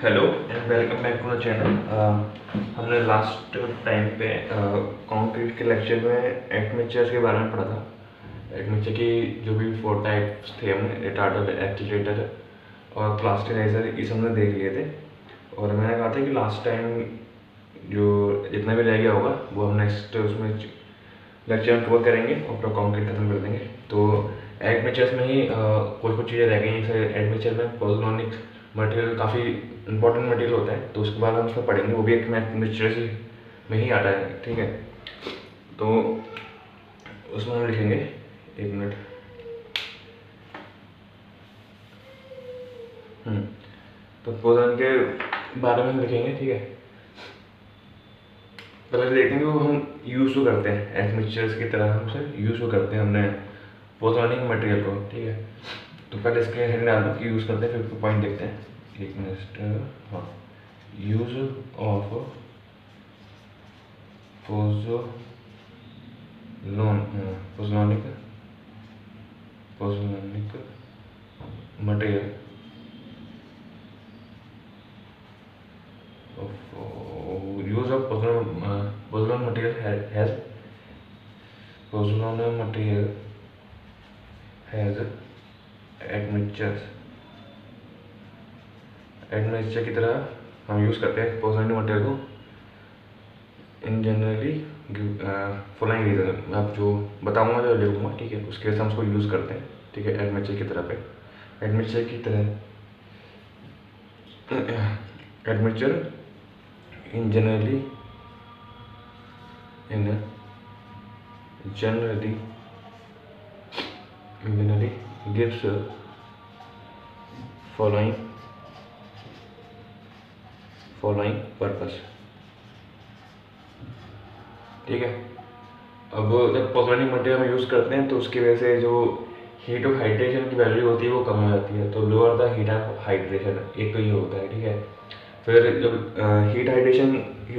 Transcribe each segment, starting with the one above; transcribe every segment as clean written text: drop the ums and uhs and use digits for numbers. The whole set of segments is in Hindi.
Hello and welcome back to the channel. हमने लास्ट टाइम पे कंक्रीट के लेक्चर में एडमिक्सचर्स के बारे में पढ़ा था। एडमिक्सचर की जो भी 4 टाइप्स थे, हमने रिटार्डर, एक्सीलरेटर और प्लास्टिनाइजर, ये सब हमने देख लिए थे। और मैंने कहा था कि लास्ट टाइम जो जितना भी रह गया होगा वो हम नेक्स्ट उसमें लेक्चर में कवर करेंगे और पूरा कंक्रीट खत्म कर देंगे। तो एडमिक्सचर्स में ही कुछ कुछ चीज़ें रह गई। जैसे एडमिक्सचर में पोज़ोलॉनिक मटेरियल काफ़ी इंपॉर्टेंट मटेरियल होता है, तो उसके बाद हम उसमें पढ़ेंगे। वो भी एक एडमिक्सचर में ही आता है, ठीक है। तो उसमें हम लिखेंगे, एक मिनट। तो पोज़ोलॉन के बारे में हम लिखेंगे, ठीक है। पहले देखेंगे वो हम यूज़ तो करते हैं एडमिक्सचर्स की तरह, हम उसे यूज़ तो करते हैं हमने पोज़ोलॉनिक मटेरियल को, ठीक है। तो पहले इसके हेड आर्म की यूज़ करते हैं, फिर पॉइंट देखते हैं। एक मिनट, हाँ, use of pozzolanic material use of pozzolanic material has pozzolanic material has admixture की तरह हम यूज़ करते हैं पोज़ोलैनिक मटेरियल को इन जनरली फॉलोइंग रीजन। मैं आप जो बताऊंगा, जो लिखूंगा, ठीक है, उसके से हम उसको यूज़ करते हैं, ठीक है, एडमिक्सचर की तरह पे। एडमिक्सचर की तरह एडमिक्सचर इन जनरली gives following पर्पस, ठीक है। अब जब पोज़ोलैनिक मटेरियल हम यूज़ करते हैं तो उसकी वजह से जो हीट ऑफ हाइड्रेशन की वैल्यू होती है वो कम हो जाती है। तो lower the heat of hydration, एक तो ये होता है, ठीक है। फिर जब हीट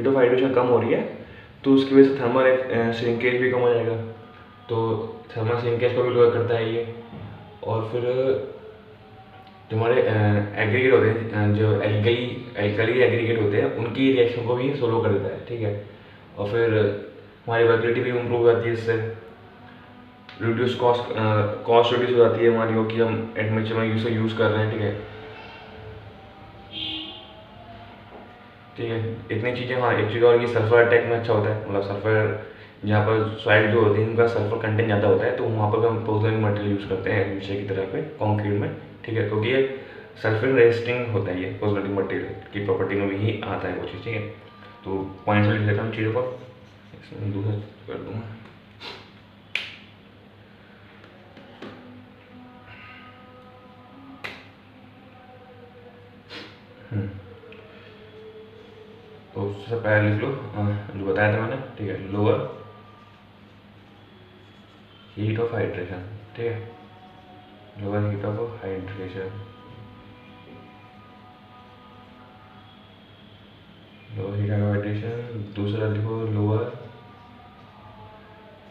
ऑफ हाइड्रेशन कम हो रही है तो उसकी वजह से थर्मल श्रिंकेज भी कम हो जाएगा। तो थर्मल श्रिंकेज को भी लोअर करता है ये। और फिर जो हमारे एग्रीगेट होते हैं, जो एल्कली एग्रीगेट होते हैं, उनकी रिएक्शन को भी स्लो कर देता है, ठीक है। और फिर हमारी वर्बिलिटी भी इम्प्रूव हो जाती है इससे। रिड्यूस कॉस्ट रिड्यूस हो जाती है हमारी, हो कि हम एडमिक्सचर में यूज़ कर रहे हैं, ठीक है। ठीक है, इतनी चीज़ें। हाँ, एक चीज़ और, कि सल्फर अटैक में अच्छा होता है। मतलब सल्फर जहाँ पर सॉइल जो होती है उनका सल्फर कंटेंट ज़्यादा होता है, तो वहाँ पर भी हम पोज़ोलैनिक मटेरियल यूज़ करते हैं एडमिक्सचर की तरह पे कंक्रीट में, ठीक है। क्योंकि ये सल्फर रेजिस्टिंग होता है, ये पोज़ोलैनिक मटेरियल की प्रॉपर्टी में भी ही आता है वो चीज़, ठीक है। तो पॉइंट्स लिख लेता हूँ चीज़ों को, इसमें दूसरा कर दूँगा। तो उससे पहले लिख लो जो बताया था मैंने, ठीक है। लोअर हीट ऑफ हाइड्रेशन, ठीक है, lower heat of hydration, lower heat of hydration. दूसरा लिखो लोअर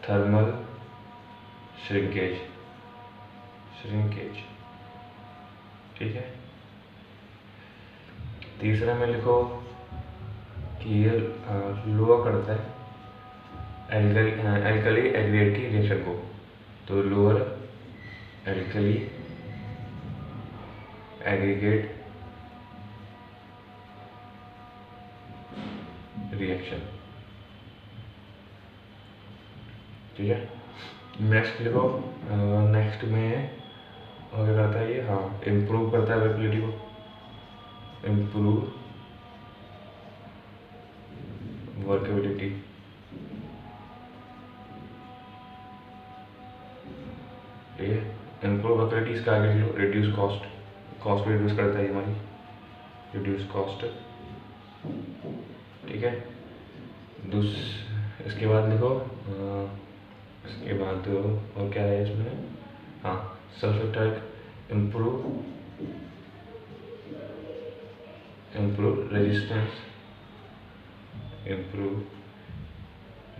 थर्मल श्रिंकेज, ठीक है। तीसरा में लिखो कि ये लोअर करता है एल्कली एग्रीगेट की रिएक्शन को। तो लोअर एल्कली एग्रीगेट रिएक्शन, ठीक है। नेक्स्ट लिखो, नेक्स्ट में और क्या करता है ये, हाँ, इम्प्रूव करता है वर्बिलिटी को, इम्प्रूव वर्केबिलिटी, ठीक है। इम्प्रूव वर्केबिलिटी, इसका आगे लिखो रिड्यूस कॉस्ट, कॉस्ट को रिड्यूस करता है हमारी, रिड्यूस कॉस्ट, ठीक है। इसके बाद लिखो इसके बाद और क्या है इसमें, हाँ, सल्फेटाइक इम्प्रूव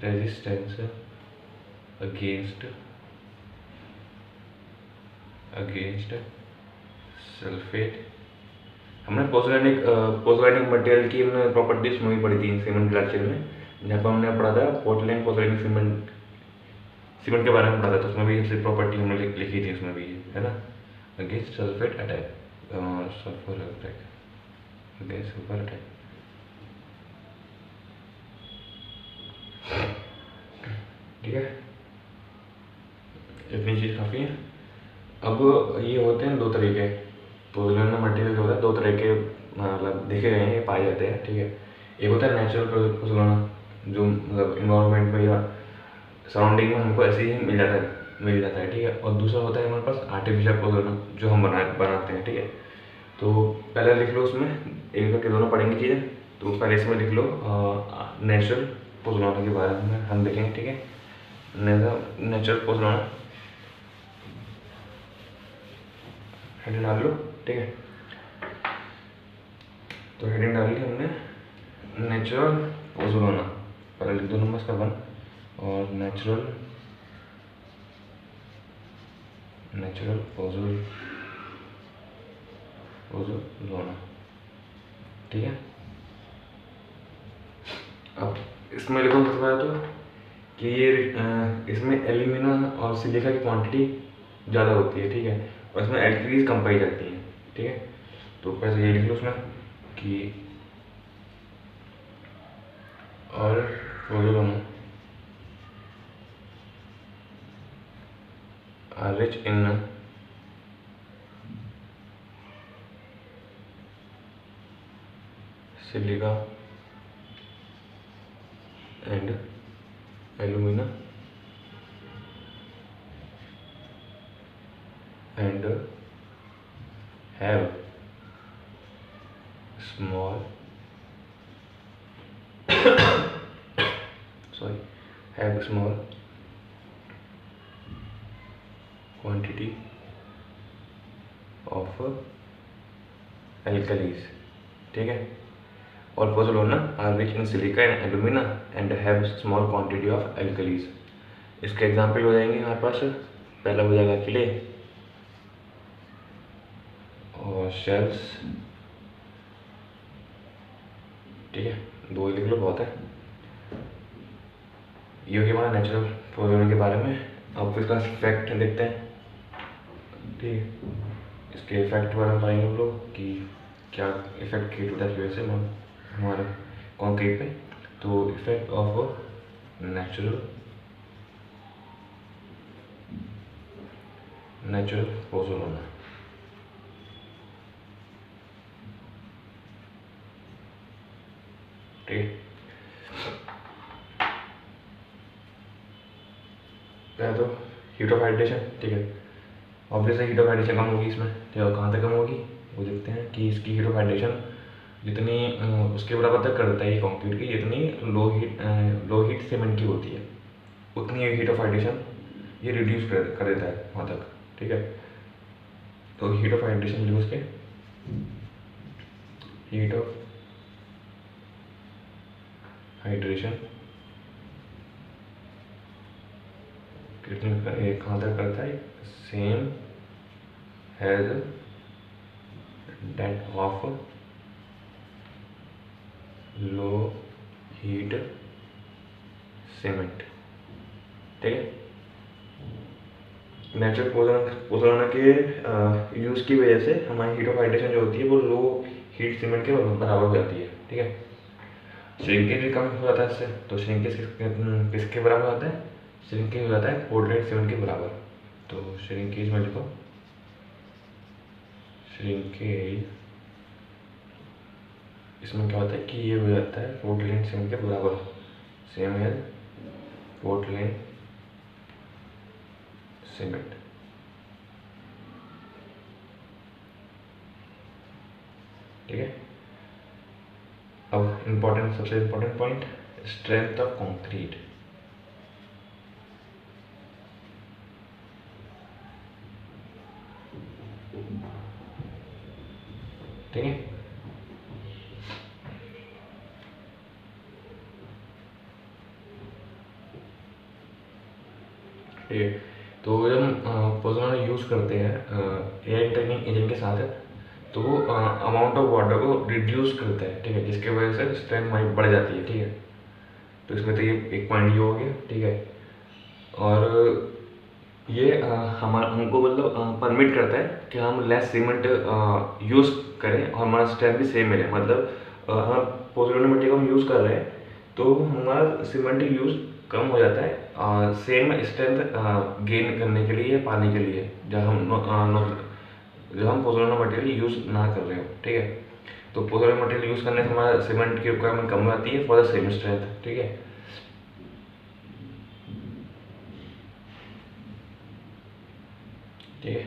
रेजिस्टेंस, अगेंस्ट सल्फेट हमने पोज़ोलैनिक मटेरियल की प्रॉपर्टीज में भी पढ़ी थी सीमेंट के लेक्चर में, जहाँ पर हमने पढ़ा था पोज़ोलैनिक सीमेंट के बारे में पढ़ा था। तो उसमें भी ऐसी प्रॉपर्टी हमने लिखी थी, उसमें भी है ना, against sulphate attack, sulphur attack, against sulphur attack. ठीक है, इतनी चीज़ काफ़ी है। अब ये होते हैं दो तरीके, पोज़ोलैनिक मटेरियल होता है दो तरह के, मतलब देखे गए हैं, ये पाए जाते हैं। ठीक है, एक होता है नेचुरल पोज़ोलैना, जो मतलब इन्वायरमेंट में या सराउंडिंग में हमको ऐसे ही मिल जाता है। ठीक है, और दूसरा होता है हमारे पास आर्टिफिशियल पोज़ोलैना, जो हम बनाते हैं। ठीक है, तो पहले लिख लो, उसमें एक करके दोनों पढ़ेंगे चीज़ें। तो पहले इसमें लिख लो नेचुरल पोज़ोलैना के बारे में हम देखेंगे। ठीक है, नेचुरल पोज़ोलैना हेडिंग डाल लो। ठीक है, तो हेडिंग डाल ली हमने नेचुरल पोज़ोलैना, पहले लिख दो नंबर का 1, और नेचुरल पोज़ोलैना। ठीक है, अब इसमें लिखो सबसे पहले तो कि ये इसमें एल्यूमिना और सिलिका की क्वांटिटी ज़्यादा होती है। ठीक है, और इसमें एल्कलीज कम पाई जाती है। ठीक है, तो पहले ये लिख लो उसमें कि और पोज़ोलैना are rich in silica and alumina and have small quantity of alkalis. ठीक है, और पोज़ोलैना are rich in silica and alumina and have small quantity of alkalis. इसके एग्जाम्पल हो जाएंगे हमारे पास, पहला हो जाएगा क्ले और शेल्स। ठीक है, दो ही लिख लो, बहुत है। ये हो गया हमारा नेचुरल पोज़ोलैना के बारे में। अब इसका फैक्ट देखते हैं। ठीक है, इसके इफेक्ट बारे में पाएंगे हम लोग कि क्या इफेक्ट क्रिएट होता है इस वजह से हमारे कंक्रीट पे। तो इफेक्ट ऑफ नेचुरल पोज़ोलैना। ठीक, पहले तो हीट ऑफ हाइड्रेशन। ठीक है, ऑब्वियसली हीट ऑफ हाइड्रेशन कम होगी इसमें। ठीक है, कहाँ तक कम होगी वो देखते हैं कि इसकी हीट ऑफ हाइड्रेशन जितनी उसके बराबर तक कर देता है ये कंक्रीट की, जितनी लो हीट सीमेंट की होती है, उतनी हीट ऑफ हाइड्रेशन ये रिड्यूस कर देता है वहाँ तक। ठीक है, तो हीट ऑफ हाइड्रेशन लिखो उसके, हीट ऑफ हाइड्रेशन कितने कहाँ तक करता है, same has that of low heat cement. ठीक है, नेचुरल पोज़ोलैना के यूज़ की वजह से हमारी हीट ऑफ हाइड्रेशन जो होती है वो लो हीट सीमेंट के बराबर हो जाती है। ठीक है, श्रिंकेज भी कम हो जाता है इससे। तो श्रिंकेज किसके बराबर होता है, श्रिंकेज हो जाता है पोर्टलैंड सीमेंट के बराबर। तो श्रिंकेज में लिखो, श्रिंकेज इसमें क्या होता है कि ये हो जाता है पोर्टलैंड सीमेंट के बराबर, सेम है पोर्टलैंड सीमेंट। ठीक है, अब सबसे important point, strength of concrete. ठीक है, ठीक है, तो जब हम पोज़ोलैना यूज़ करते हैं एयर ट्रेनिंग एजेंट के साथ, तो वो अमाउंट ऑफ वाटर को रिड्यूस करता है, ठीक है, जिसकी वजह से स्ट्रेंथ हमारी बढ़ जाती है, ठीक है। तो इसमें तो ये एक पॉइंट ये हो गया, ठीक है। और ये हमारा हमको मतलब परमिट करता है कि हम लेस सीमेंट यूज़ करें और हमारा स्ट्रेंथ भी सेम मिले। मतलब हम पोर्सिलोना मिट्टी को हम यूज़ कर रहे हैं तो हमारा सीमेंट यूज़ कम हो जाता है सेम स्ट्रेंथ गेन करने के लिए, पाने के लिए, जब हम पोर्सिलोना मटेरियल यूज़ ना कर रहे हो, ठीक है। तो पोर्सिलोना मटेरियल यूज़ करने से हमारा सीमेंट की रिक्वायरमेंट कम हो जाती है फॉर द सेम स्ट्रेंथ, ठीक है। ठीक है,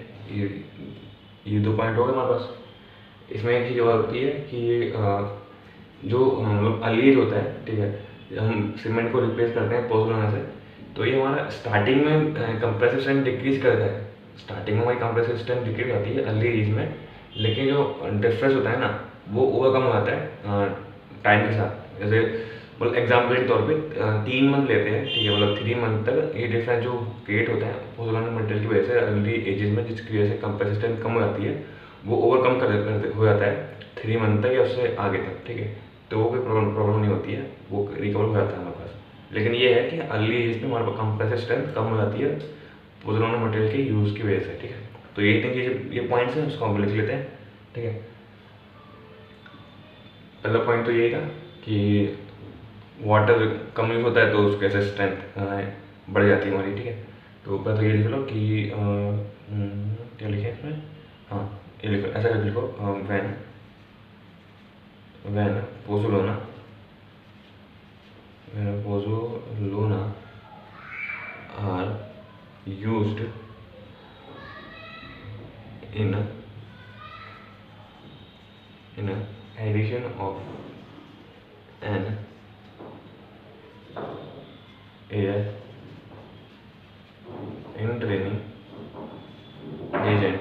ये दो पॉइंट हो गए हमारे पास। इसमें एक चीज़ और होती है कि जो मतलब अलीज होता है, ठीक है, हम सीमेंट को रिप्लेस करते हैं पोर्सिलोना से, तो ये हमारा स्टार्टिंग में कंप्रेसिव स्ट्रेंथ डिक्रीज करता है। स्टार्टिंग में हमारी कंप्रेसिव स्ट्रेंथ डिक्रीज होती है अलीज में, लेकिन जो डिफरेंस होता है ना वो ओवरकम हो जाता है टाइम के साथ। जैसे मतलब एग्जाम्पल के तौर पे 3 मंथ लेते हैं, ठीक है, मतलब 3 मंथ तक ये डिफरेंस जो क्रिएट होता है पोर्सिलोना मटेरियल की वजह से अर्ली एजेस में, जिसकी वजह से कंप्रेसिव स्ट्रेंथ कम हो जाती है, वो ओवरकम हो जाता है 3 मंथ तक या उससे आगे तक, ठीक है। तो वो कोई प्रॉब्लम नहीं होती है, वो रिकवर हो जाता है हमारे पास। लेकिन ये है कि अर्ली एज में हमारे पास कंप्रेसिव स्ट्रेंथ कम हो जाती है पोर्सिलोना मटेरियल के यूज़ की वजह से, ठीक है। तो ये 3 चीज़, ये पॉइंट्स हैं, उसको हम लिख लेते हैं, ठीक है। पहला पॉइंट तो यही था कि वाटर कम यूज होता है तो उसके ऐसे स्ट्रेंथ बढ़ जाती है हमारी, ठीक है। तो ऊपर तो ये लिख लो कि क्या लिखे इसमें, हाँ ये लिखो, ऐसा करके लिखो, when when pozzolana pozzolana are used in addition of an air in training agent.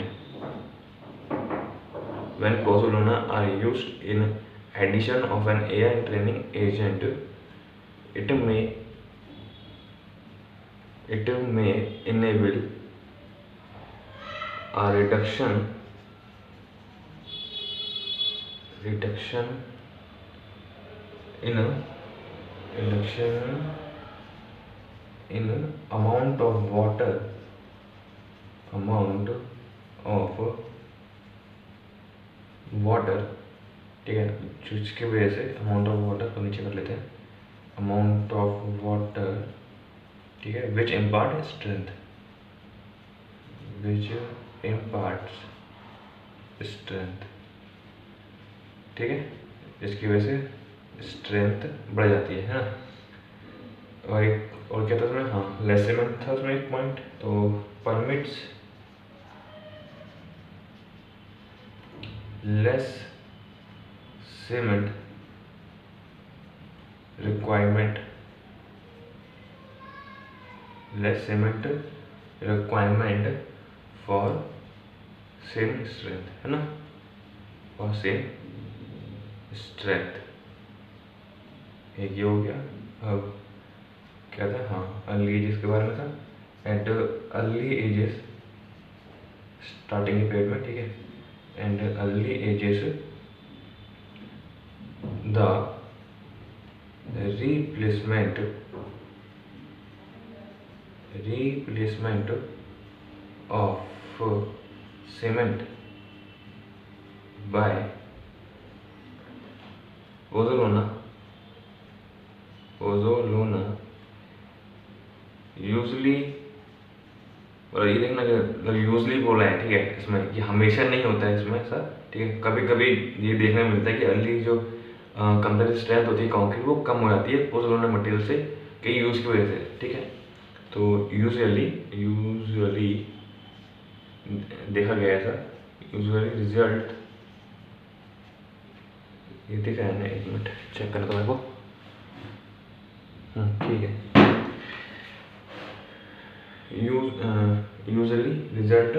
When pozzolana are used in addition of an AI training agent, it may enable a reduction in amount of water ठीक है, जिसकी वजह से अमाउंट ऑफ वाटर को नीचे कर लेते हैं, अमाउंट ऑफ वाटर, ठीक है, विच इम्पार्ट स्ट्रेंथ, ठीक है, जिसकी वजह से स्ट्रेंथ बढ़ जाती है ना। और एक और क्या था उसमें, हाँ लेस सीमेंट था उसमें एक पॉइंट, तो permits less cement requirement for same strength, है ना, फॉर सेम स्ट्रेंथ। एक ये हो गया। अब क्या था, हाँ अर्ली एजेस के बारे में था। Eight early edges, starting period में, ठीक है, and early ages the replacement of cement by pozzolana usually, और ये देखना कि मतलब यूजली बोला है, ठीक है, इसमें ये हमेशा नहीं होता है इसमें सर, ठीक है। कभी कभी ये देखने में मिलता है कि अर्ली जो कंपेरेटिव स्ट्रेंथ होती है कंक्रीट वो कम हो जाती है पोर्सिलोना मटेरियल से कई यूज़ की वजह से, ठीक है। तो यूजुअली देखा गया ऐसा, यूजुअली रिजल्ट, ये दिखा है ना, एक मिनट चेक करना तो मेरे को, ठीक है। usually result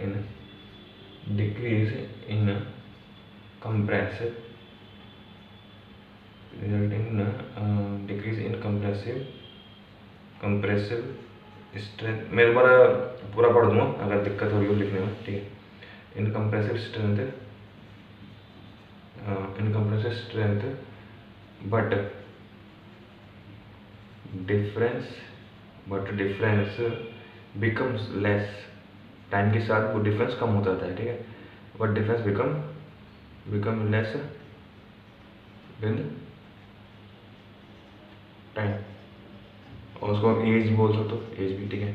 in decrease in compressive compressive strength, मैं दोबारा पूरा पढ़ दूंगा अगर दिक्कत हो रही हो लिखने में, ठीक है। In compressive strength but difference becomes less, time के साथ वो डिफरेंस कम होता जाता है, ठीक है। But difference become less with time, और उसको आप एज बोल सकते हो, एज भी, ठीक है।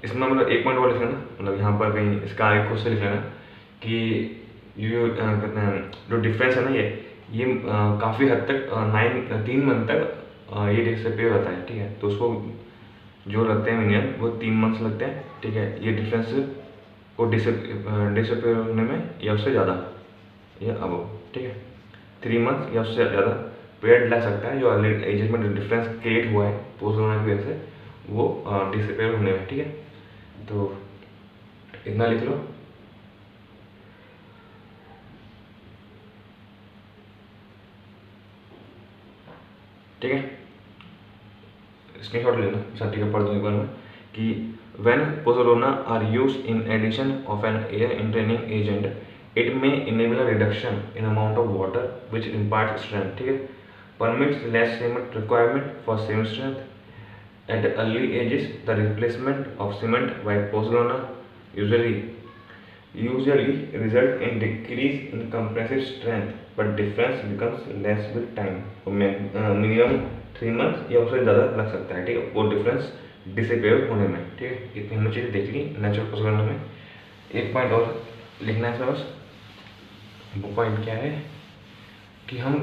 इसमें मतलब एक पॉइंट और लिखना ना, मतलब यहाँ पर कहीं इसका आगे खुद से लिख लेना कि ये कहते हैं जो डिफरेंस है ना, ये काफ़ी हद तक 3 मंथ तक ये डिसअपियर होता है, ठीक है। तो उसको जो लगते हैं मिनिमम वो 3 मंथ्स लगते हैं, ठीक है। ये डिफरेंस को डिसअपियर होने में या उससे ज़्यादा या अब, ठीक है, 3 मंथ या उससे ज़्यादा पीरियड लग सकता है जो अर्ली एजेस में जो डिफरेंस क्रिएट हुआ है पोस्ट होने की वजह से, वो डिसअपियर होने में, ठीक है। तो इतना लिख लो। ठीक है, स्क्रीनशॉट लेना, ठीक है, पढ़ दूँ एक बार में कि when pozzolana are used in addition of an air entraining agent, it may enable a reduction in amount of water which imparts strength, ठीक है, permits less cement requirement for same strength. At early ages, the replacement of cement by pozzolana usually result in decrease in compressive strength, but difference becomes less with time. Minimum 3 month या उससे ज़्यादा लग सकता है, ठीक है, वो डिफरेंस डिसअपियर होने में, ठीक है। इतनी हमने चीज़ें देख ली नेचुरल पोज़ोलाना में। एक पॉइंट और लिखना है इसमें बस, वो पॉइंट क्या है कि हम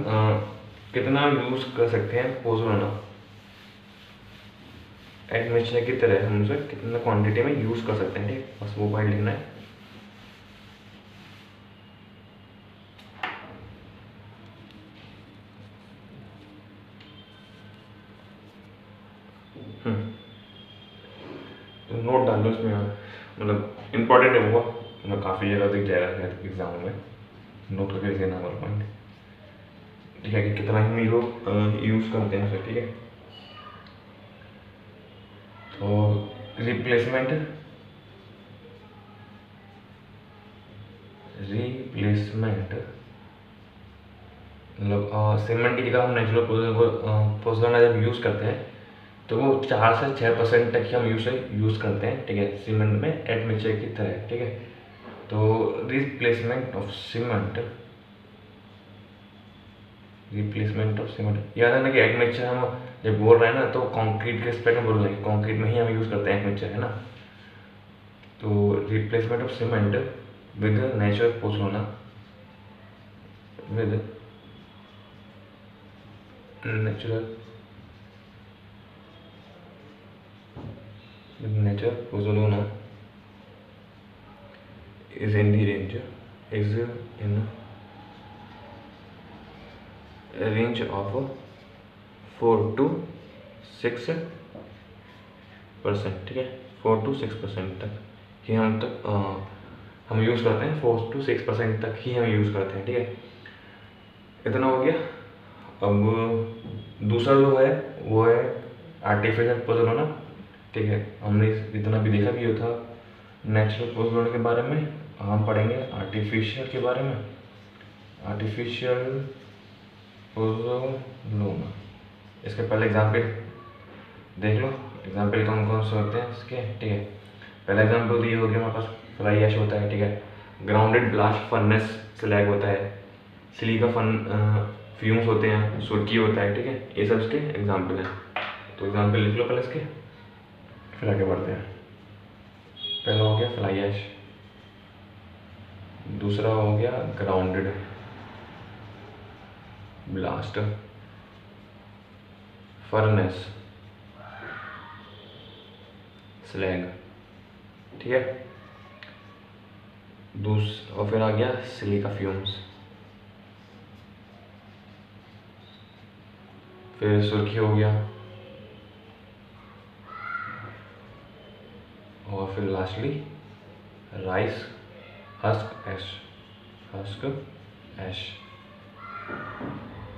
कितना यूज़ कर सकते हैं पोज़ोलाना एडमिक्सचर की तरह, हम उसे कितना क्वांटिटी में यूज़ कर सकते हैं, ठीक है, बस वो पॉइंट लिखना है। नोट डाल लो इसमें, मतलब इम्पोर्टेंट है वो, मतलब काफ़ी जगह दिख जाएगा एग्जाम में, नोट करके देना वाला पॉइंट, ठीक है, कि कितना ही लोग यूज़ करते हैं उसे, ठीक है। तो रिप्लेसमेंट मतलब सीमेंट की जगह हम नेचुरल पोज़ोलाना जब यूज़ करते हैं तो वो 4 से 6% तक ही हम यूज़ करते हैं, ठीक है, सीमेंट में एडमिक्सचर की तरह, ठीक है। तो रिप्लेसमेंट ऑफ सीमेंट याद है ना कि एडमिक्सचर हम जब बोल रहे हैं ना तो कंक्रीट के स्पेक्ट में बोल रहे हैं, कंक्रीट में ही हम यूज़ करते हैं एडमिक्सचर, है ना। तो replacement of cement with natural pozzolana with natural pozzolana is in a range of 4 to 6%, ठीक है, 4 to 6% तक ही हम यूज़ करते हैं, 4 to 6% तक ही हम यूज़ करते हैं, ठीक है। इतना हो गया। अब दूसरा जो है वो है आर्टिफिशियल पोज़ोलाना, ठीक है। हमने इतना भी देखा भी था नेचुरल पोज़ोलाना के बारे में, हम पढ़ेंगे आर्टिफिशियल के बारे में। आर्टिफिशियल पोज़ोलाना, इसके पहले एग्जाम्पल देख लो, एग्जाम्पल कौन कौन से होते हैं इसके, ठीक है। पहला एग्जाम्पल ये हो गया हमारे पास फ्लाई ऐश होता है, ठीक है, ग्राउंडेड ब्लास्ट फर्नेस स्लैग होता है, सिलिका फ्यूम्स होते हैं, सुर्खी होता है, ठीक है, ये सब इसके एग्जाम्पल हैं। तो एग्जाम्पल लिख लो पहले इसके, फिर आगे बढ़ते हैं। पहला हो गया फ्लाई ऐश, दूसरा हो गया ग्राउंडेड ब्लास्ट फर्नेस स्लैग, ठीक है, और फिर आ गया सिलिका फ्यूम्स, फिर सुर्खी हो गया, और फिर लास्टली राइस हस्क ऐश,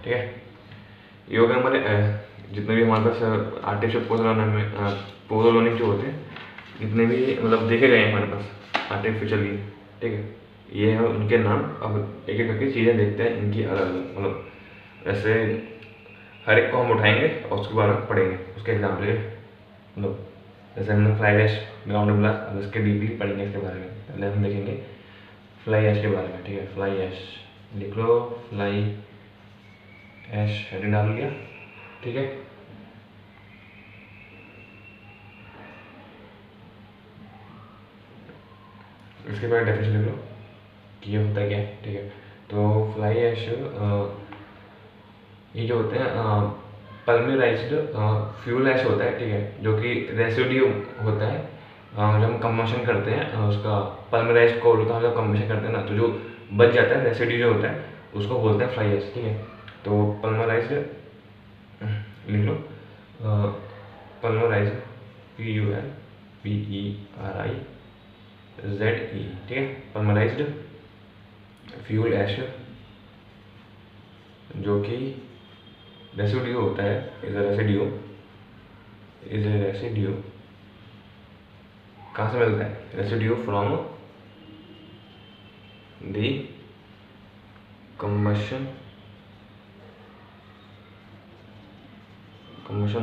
ठीक है। ये हो गए हमारे जितने भी हमारे पास आर्टिफिशियल पोजोलोनिक जो होते हैं, जितने भी मतलब देखे गए हैं हमारे पास आर्टिफिशियली, ठीक है, ये है उनके नाम। अब एक एक करके चीज़ें देखते हैं इनकी अलग अलग, मतलब ऐसे हर एक को हम उठाएंगे और उसके बारे में पढ़ेंगे, उसके एग्जाम्पल के, मतलब जैसे हमने फ्लाई ऐश, ग्राउंड ग्लास, अब इसके डीपली पढ़ेंगे इसके बारे में। पहले हम देखेंगे फ्लाई ऐश के बारे में, ठीक है। फ्लाई ऐश लिख लो, फ्लाई ऐश हेडिंग डाल दिया, ठीक है। इसके बाद डेफिनेशन लिख लो कि ये होता है क्या है, ठीक है। तो फ्लाई ऐश ये जो होते हैं पल्मराइज्ड फ्यूल ऐश होता है, ठीक है, जो कि रेसिड्यू होता है जब हम कंबशन करते हैं उसका पल्मराइज्ड कोल का जब कंबशन करते हैं ना, तो जो बच जाता है रेसिड्यू जो होता है उसको बोलते हैं फ्लाई ऐश, ठीक है। तो पल्मराइज्ड लिख लो, पल्मराइज्ड PULPERIZE, ठीक है, पल्मराइज्ड फ्यूल ऐश जो कि रेसिड्यू होता है, इज ए रेसिड्यू कहाँ से मिलता है? Residue from the combustion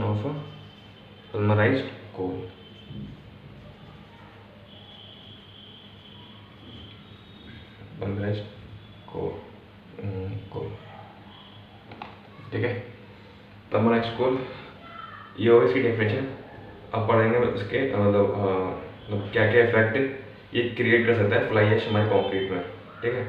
of a pulverized coal, ठीक है। पल्मराइज्ड कोल, ये होगी इसकी डेफिनेशन। अब पढ़ेंगे इसके मतलब क्या क्या इफेक्ट ये क्रिएट कर सकता है फ्लाई ऐश हमारे कॉन्क्रीट में, ठीक है।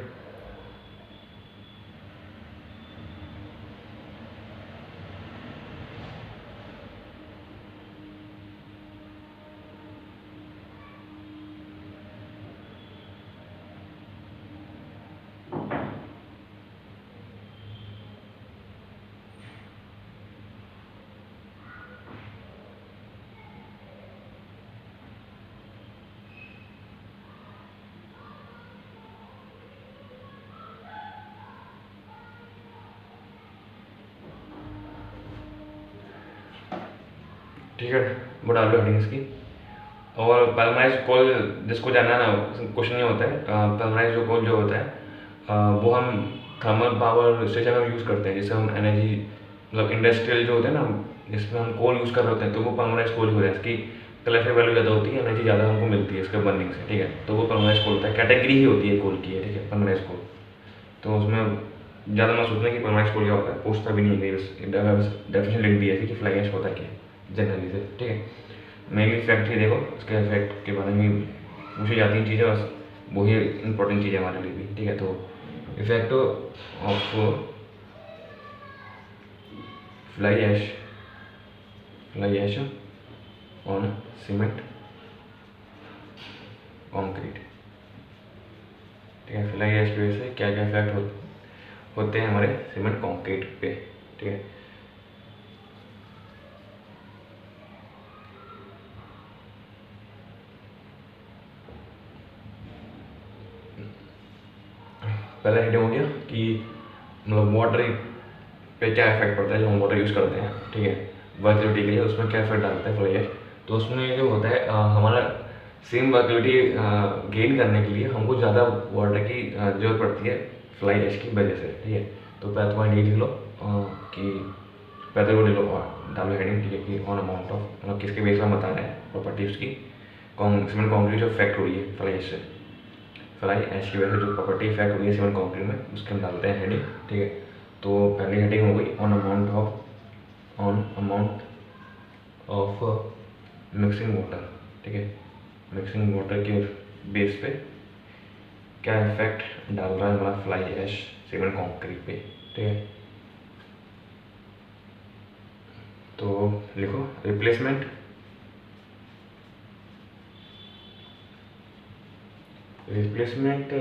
ठीक है, वो डाल लो हेडिंग इसकी। और पल्मराइज्ड कोल जिसको जानना है ना, क्वेश्चन ये होता है पल्मराइज्ड कोल जो होता है वो हम थर्मल पावर स्टेशन में यूज़ करते हैं, जिससे हम एनर्जी मतलब इंडस्ट्रियल जो होते हैं ना, जिसमें हम कोल यूज़ कर रहे होते हैं, तो वो पल्मराइज्ड कोल हो जाए, इसकी कैलोरीफिक वैल्यू ज़्यादा होती है, एनर्जी ज़्यादा हमको मिलती है इसके बर्निंग से, ठीक है। तो वो पल्मराइज्ड कोल होता है, कैटेगरी ही होती है कोल की है, ठीक है, पल्मराइज्ड कोल। तो उसमें ज़्यादा मत सोचना कि पल्मराइज्ड कोल क्या होता है, पूछता भी नहीं है, डेफिनेशन लिख दी है कि फ्लाई ऐश होता क्या है जनरली से, ठीक है। मेनली फैक्ट ही देखो, उसके इफेक्ट के बारे में पूछी जाती हैं चीज़ें, बस वही इंपॉर्टेंट चीज़ है हमारे लिए भी, ठीक है। तो effect of fly ash on cement concrete, ठीक है। फ्लाई ऐश की वजह से क्या क्या इफेक्ट होते हैं हमारे सीमेंट कॉन्क्रीट पे, ठीक है। पहला हेडिंग हो गया कि मतलब वाटर पे क्या इफेक्ट पड़ता है, जो हम वाटर यूज़ करते हैं, ठीक है, वर्कबिलिटी के लिए, उसमें क्या इफेक्ट डालता है फ्लाई ऐश। तो उसमें जो होता है हमारा सेम वर्कबिलिटी गेन करने के लिए हमको ज़्यादा वाटर की जरूरत पड़ती है फ्लाई ऐश की वजह से, ठीक है। तो पहले पॉइंट ये लिख लो कि पहले वो लिख लो डालो हेडिंग, ठीक है, कि ऑन अमाउंट ऑफ, मतलब किसके बेस में बता रहे हैं प्रॉपर्टी उसकी, सीमेंट कॉन्क्रीट जो इफेक्ट हो रही है फ्लाई ऐश से, फ्लाई ऐश की वजह से जो प्रॉपर्टी इफेक्ट हुई है सीमेंट कॉन्क्रीट में, उसके हम डालते हैं हेडिंग, ठीक है। तो पहली हेडिंग हो गई on amount of mixing water, ठीक है। मिक्सिंग वाटर के बेस पे क्या इफेक्ट डाल रहा है हमारा फ्लाई ऐश सीमेंट कॉन्क्रीट पे, ठीक है। तो लिखो रिप्लेसमेंट एक minute,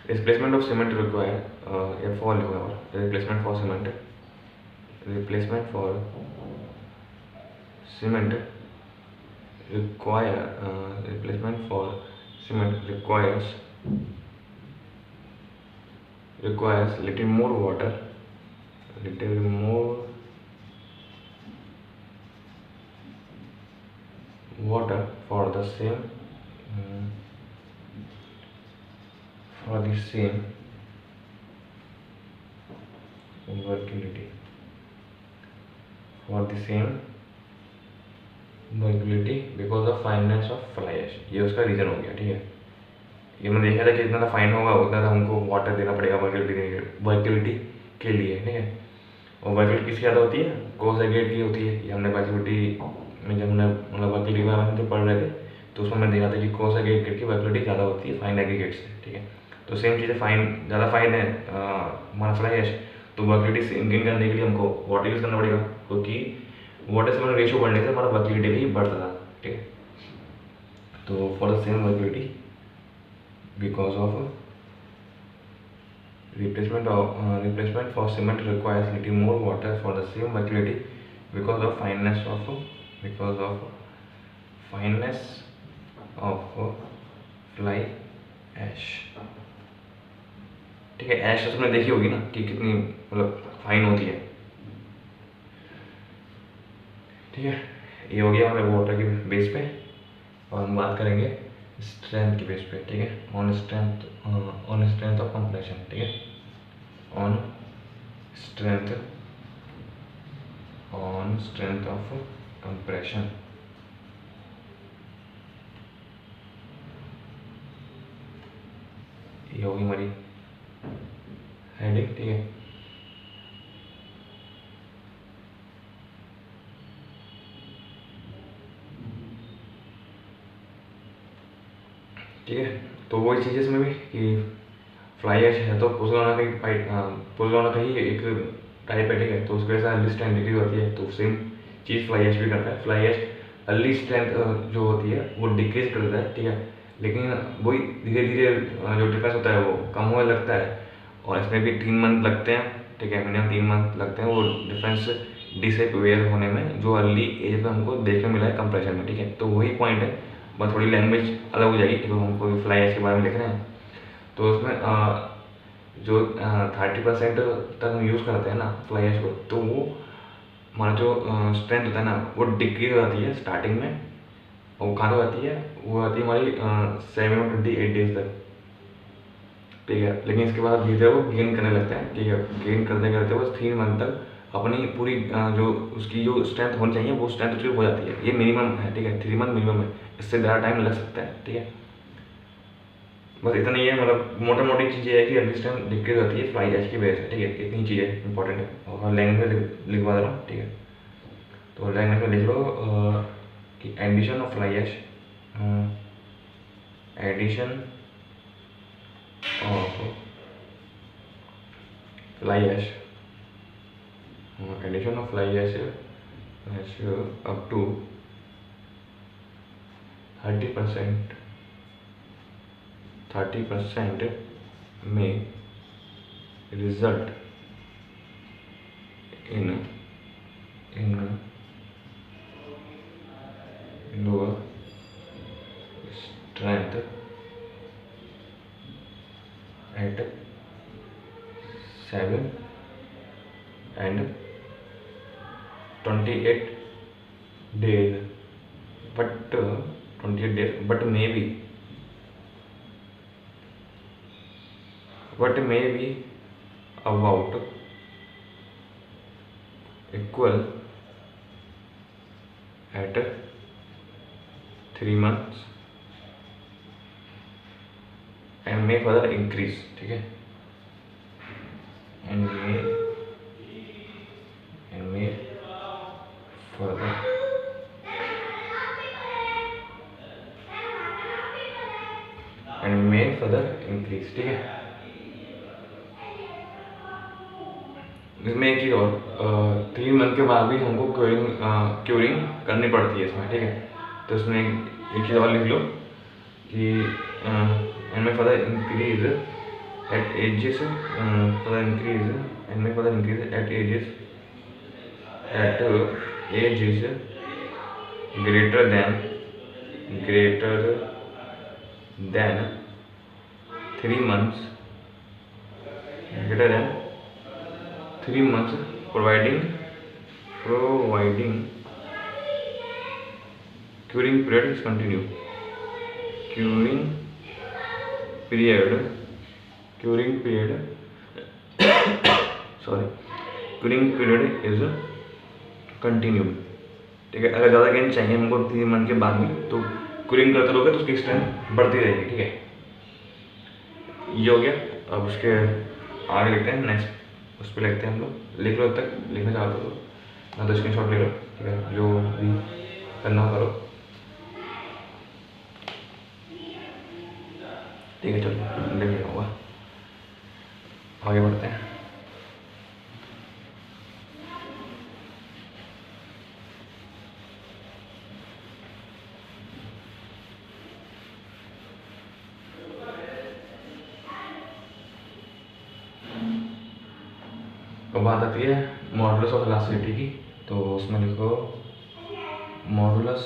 replacement of cement require या फॉर लिखो, और replacement for cement, replacement for cement replacement for cement requires little more water for the same workability because of fineness of fly ash. ये उसका रीज़न हो गया, ठीक है। ये मैंने देखा था कि जितना फाइन होगा उतना तो हमको वाटर देना पड़ेगा वर्किलिटी के लिए, ठीक है। और वर्किलिटी किसकी ज़्यादा होती है? कोस एग्रीगेट की होती है। ये हमने वर्किलिटी में जब हमने मतलब वर्किलिटी के बारे में जो पढ़ रहे थे तो उसमें मैंने देखा था कि कोस एग्रीगेट की वर्किलिटी ज़्यादा होती है फाइन एग्रीगेट से, ठीक है। तो सेम चीज़ है, ज़्यादा फाइन है हमारा फ्लाई ऐश, तो वर्किलिटी गेन करने के लिए हमको वाटर यूज़ करना पड़ेगा, क्योंकि वाटर से मतलब रेशियो बढ़ने से हमारा वर्किलिटी भी बढ़ता था, ठीक है। तो for the same workability because of replacement for cement requires little more water for the same workability because of fineness of fly ash, ठीक है। ऐश तुमने देखी होगी ना कि कितनी मतलब फाइन होती है, ठीक है। ये हो गया हमें वाटर के बेस पे, और हम बात करेंगे स्ट्रेंथ के बेस पे, ठीक है। ऑन स्ट्रेंथ ऑफ कंप्रेशन, ठीक है। On strength of compression. ये होगी हमारी हेडिंग, ठीक है। ठीक है, तो वही चीज़ इसमें भी कि फ्लाई ऐश है तो पुज़लाना का ही एक टाइप है, ठीक है। तो उसके साथ अर्ली स्ट्रेंथ डिक्रीज होती है, तो सेम चीज़ फ्लाई ऐश भी करता है। फ्लाई ऐश अर्ली स्ट्रेंथ जो होती है वो डिक्रीज कर देता है, ठीक है। लेकिन वही धीरे धीरे जो डिफरेंस होता है वो कम होने लगता है, और इसमें भी 3 मंथ लगते हैं, ठीक है। मिनिमम 3 मंथ लगते हैं वो डिफरेंस डिसेप वेयर होने में, जो अर्ली एज में हमको देखने मिला है कंप्रेशन में, ठीक है। तो वही पॉइंट है, बस थोड़ी लैंग्वेज अलग हो जाएगी, तो हम कोई फ्लाई ऐश के बारे में लिख रहे हैं तो उसमें जो 30% तक हम यूज़ करते हैं ना फ्लाई ऐश को, तो वो हमारा जो स्ट्रेंथ होता है ना वो डिक्रीज हो जाती है स्टार्टिंग में, और वो कहाँ तक आती है? वो आती है हमारी 728 डेज तक, ठीक है। लेकिन इसके बाद धीरे वो गेन करने लगता है, ठीक है। गेन करते करते वो 3 मंथ तक अपनी पूरी जो उसकी जो स्ट्रेंथ होनी चाहिए वो स्ट्रेंथ उसकी हो जाती है। ये मिनिमम है, ठीक है। 3 मंथ मिनिमम है, इससे ज़्यादा टाइम लग सकता है, ठीक है। बस इतना ही है, मतलब मोटा मोटी चीज़ ये है कि अर्ली स्ट्रेंथ डिक्रीज होती है फ्लाई ऐश की वजह से, ठीक है। इतनी चीज़ें इंपॉर्टेंट है, और लैंग्वेज में लिखवा दे रहा हूँ, ठीक है। तो लैंग्वेज में लिख लो कि addition of fly ash, addition of fly ash, addition of fly ash up to 30% may result in lower strength at 7 and 28 days, but may be about equal at 3 months and may further increase, ठीक है। and may further increase, ठीक है। इसमें एक चीज़ और, 3 मंथ के बाद भी हमको क्यूरिंग करनी पड़ती है इसमें, ठीक है। तो इसमें एक चीज़ और लिख लो कि एंड में further increase at ages, greater than 3 months, greater than 3 months, providing curing period is continued. Curing period sorry, curing period is continued. ठीक है, अगर ज़्यादा गेन चाहिए हमको 3 month के बाद भी तो क्यूरिंग करते रहोगे तो उसकी स्ट्रेंथ बढ़ती रहेगी। ठीक है, ये हो गया। अब उसके आगे लिखते हैं, नेक्स्ट उस पर लिखते हैं हम लोग। लिख लो, तब तक लिखना चाहते हो ना तो स्क्रीन शॉट ले लो। ठीक है, जो भी करना हो करो। ठीक है, चलो लिख लिया होगा, आगे बढ़ते हैं। तो बात आती है मॉडुलस ऑफ इलास्टिसिटी की, तो उसमें लिखो मॉडुलस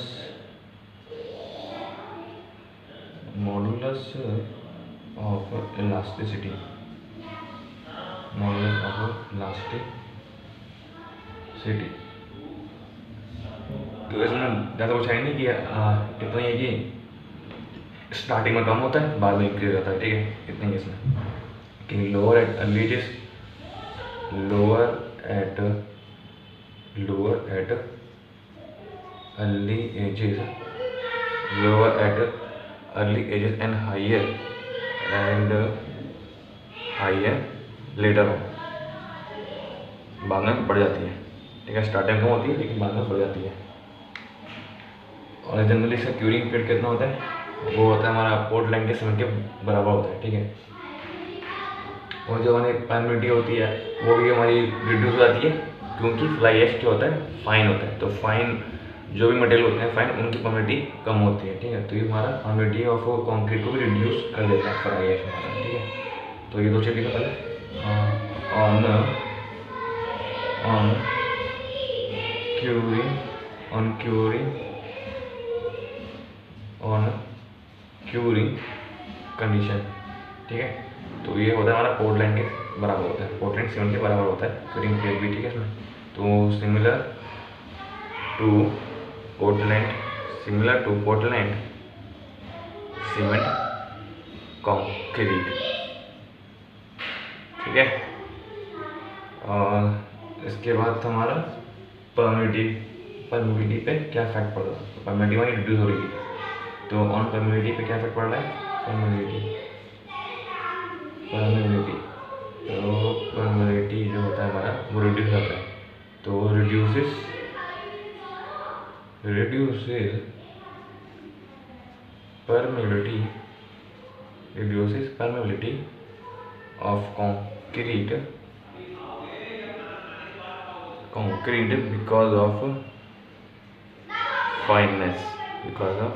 ऑफ इलास्टिसिटी। तो इसमें ज़्यादा कुछ है नहीं कि इतना ही है कि स्टार्टिंग में कम होता है, बाद में इंक्रीज होता है। ठीक है, इतना ही इसमें कि lower at early ages and higher later on, बाद में बढ़ जाती है। ठीक है, स्टार्टिंग कम होती है लेकिन बाद में बढ़ जाती है। और जनरली इसका क्यूरिंग पीरियड कितना होता है, वो होता है हमारा पोर्ट लाइन के समय के बराबर होता है। ठीक है, और जो हमारी परमिटिविटी होती है वो भी हमारी रिड्यूस हो जाती है, क्योंकि फ्लाई ऐश क्या होता है, फाइन होता है। तो फाइन जो भी मटेरियल होते हैं फाइन, उनकी परमिटिविटी कम होती है। ठीक है, तो ये हमारा परमिटिविटी ऑफ कंक्रीट को भी रिड्यूस कर देता है फ्लाई ऐश हमारा। ठीक है, तो ये दो चीज़ लिखा पहले, ऑन क्यूरिंग कंडीशन। ठीक है, तो ये होता है हमारा पोर्ट लाइन के बराबर होता है, पोर्ट लाइन 7 के बराबर होता है क्यूरिंग पीरियड भी। ठीक है, इसमें तो similar to Portland cement concrete. ठीक है, और इसके बाद हमारा परमिटिविटी पे क्या इफेक्ट पड़ रहा है, तो परमिटिविटी हमारी रिड्यूस हो रही है। तो ऑन परमिटिविटी पे क्या इफेक्ट पड़ रहा है, परमिटिविटी जो होता है हमारा वो रिड्यूस होता है। तो reduces permeability of concrete because of fineness, कैसा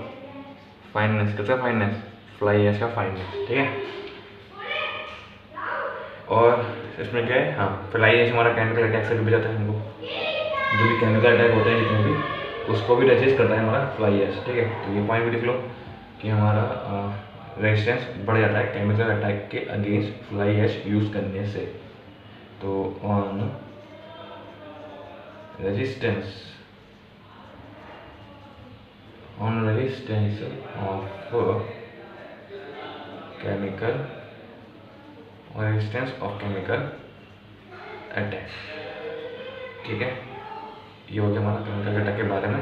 फाइननेस, फ्लाई ऐश का फाइननेस। ठीक है, और इसमें क्या है, हाँ फ्लाई ऐश हमारा केमिकल अटैक से भी बचाता है हमको, जो भी केमिकल अटैक होते हैं जितने भी, उसको भी रेजिस्ट करता है हमारा फ्लाई ऐश। ठीक है, तो ये पॉइंट भी लिख लो कि हमारा रेजिस्टेंस बढ़ जाता है केमिकल अटैक के अगेंस्ट फ्लाई ऐश यूज़ करने से। तो on resistance of chemical attack. ठीक है, ये हो गया हमारा केमिकल अटैक के बारे में।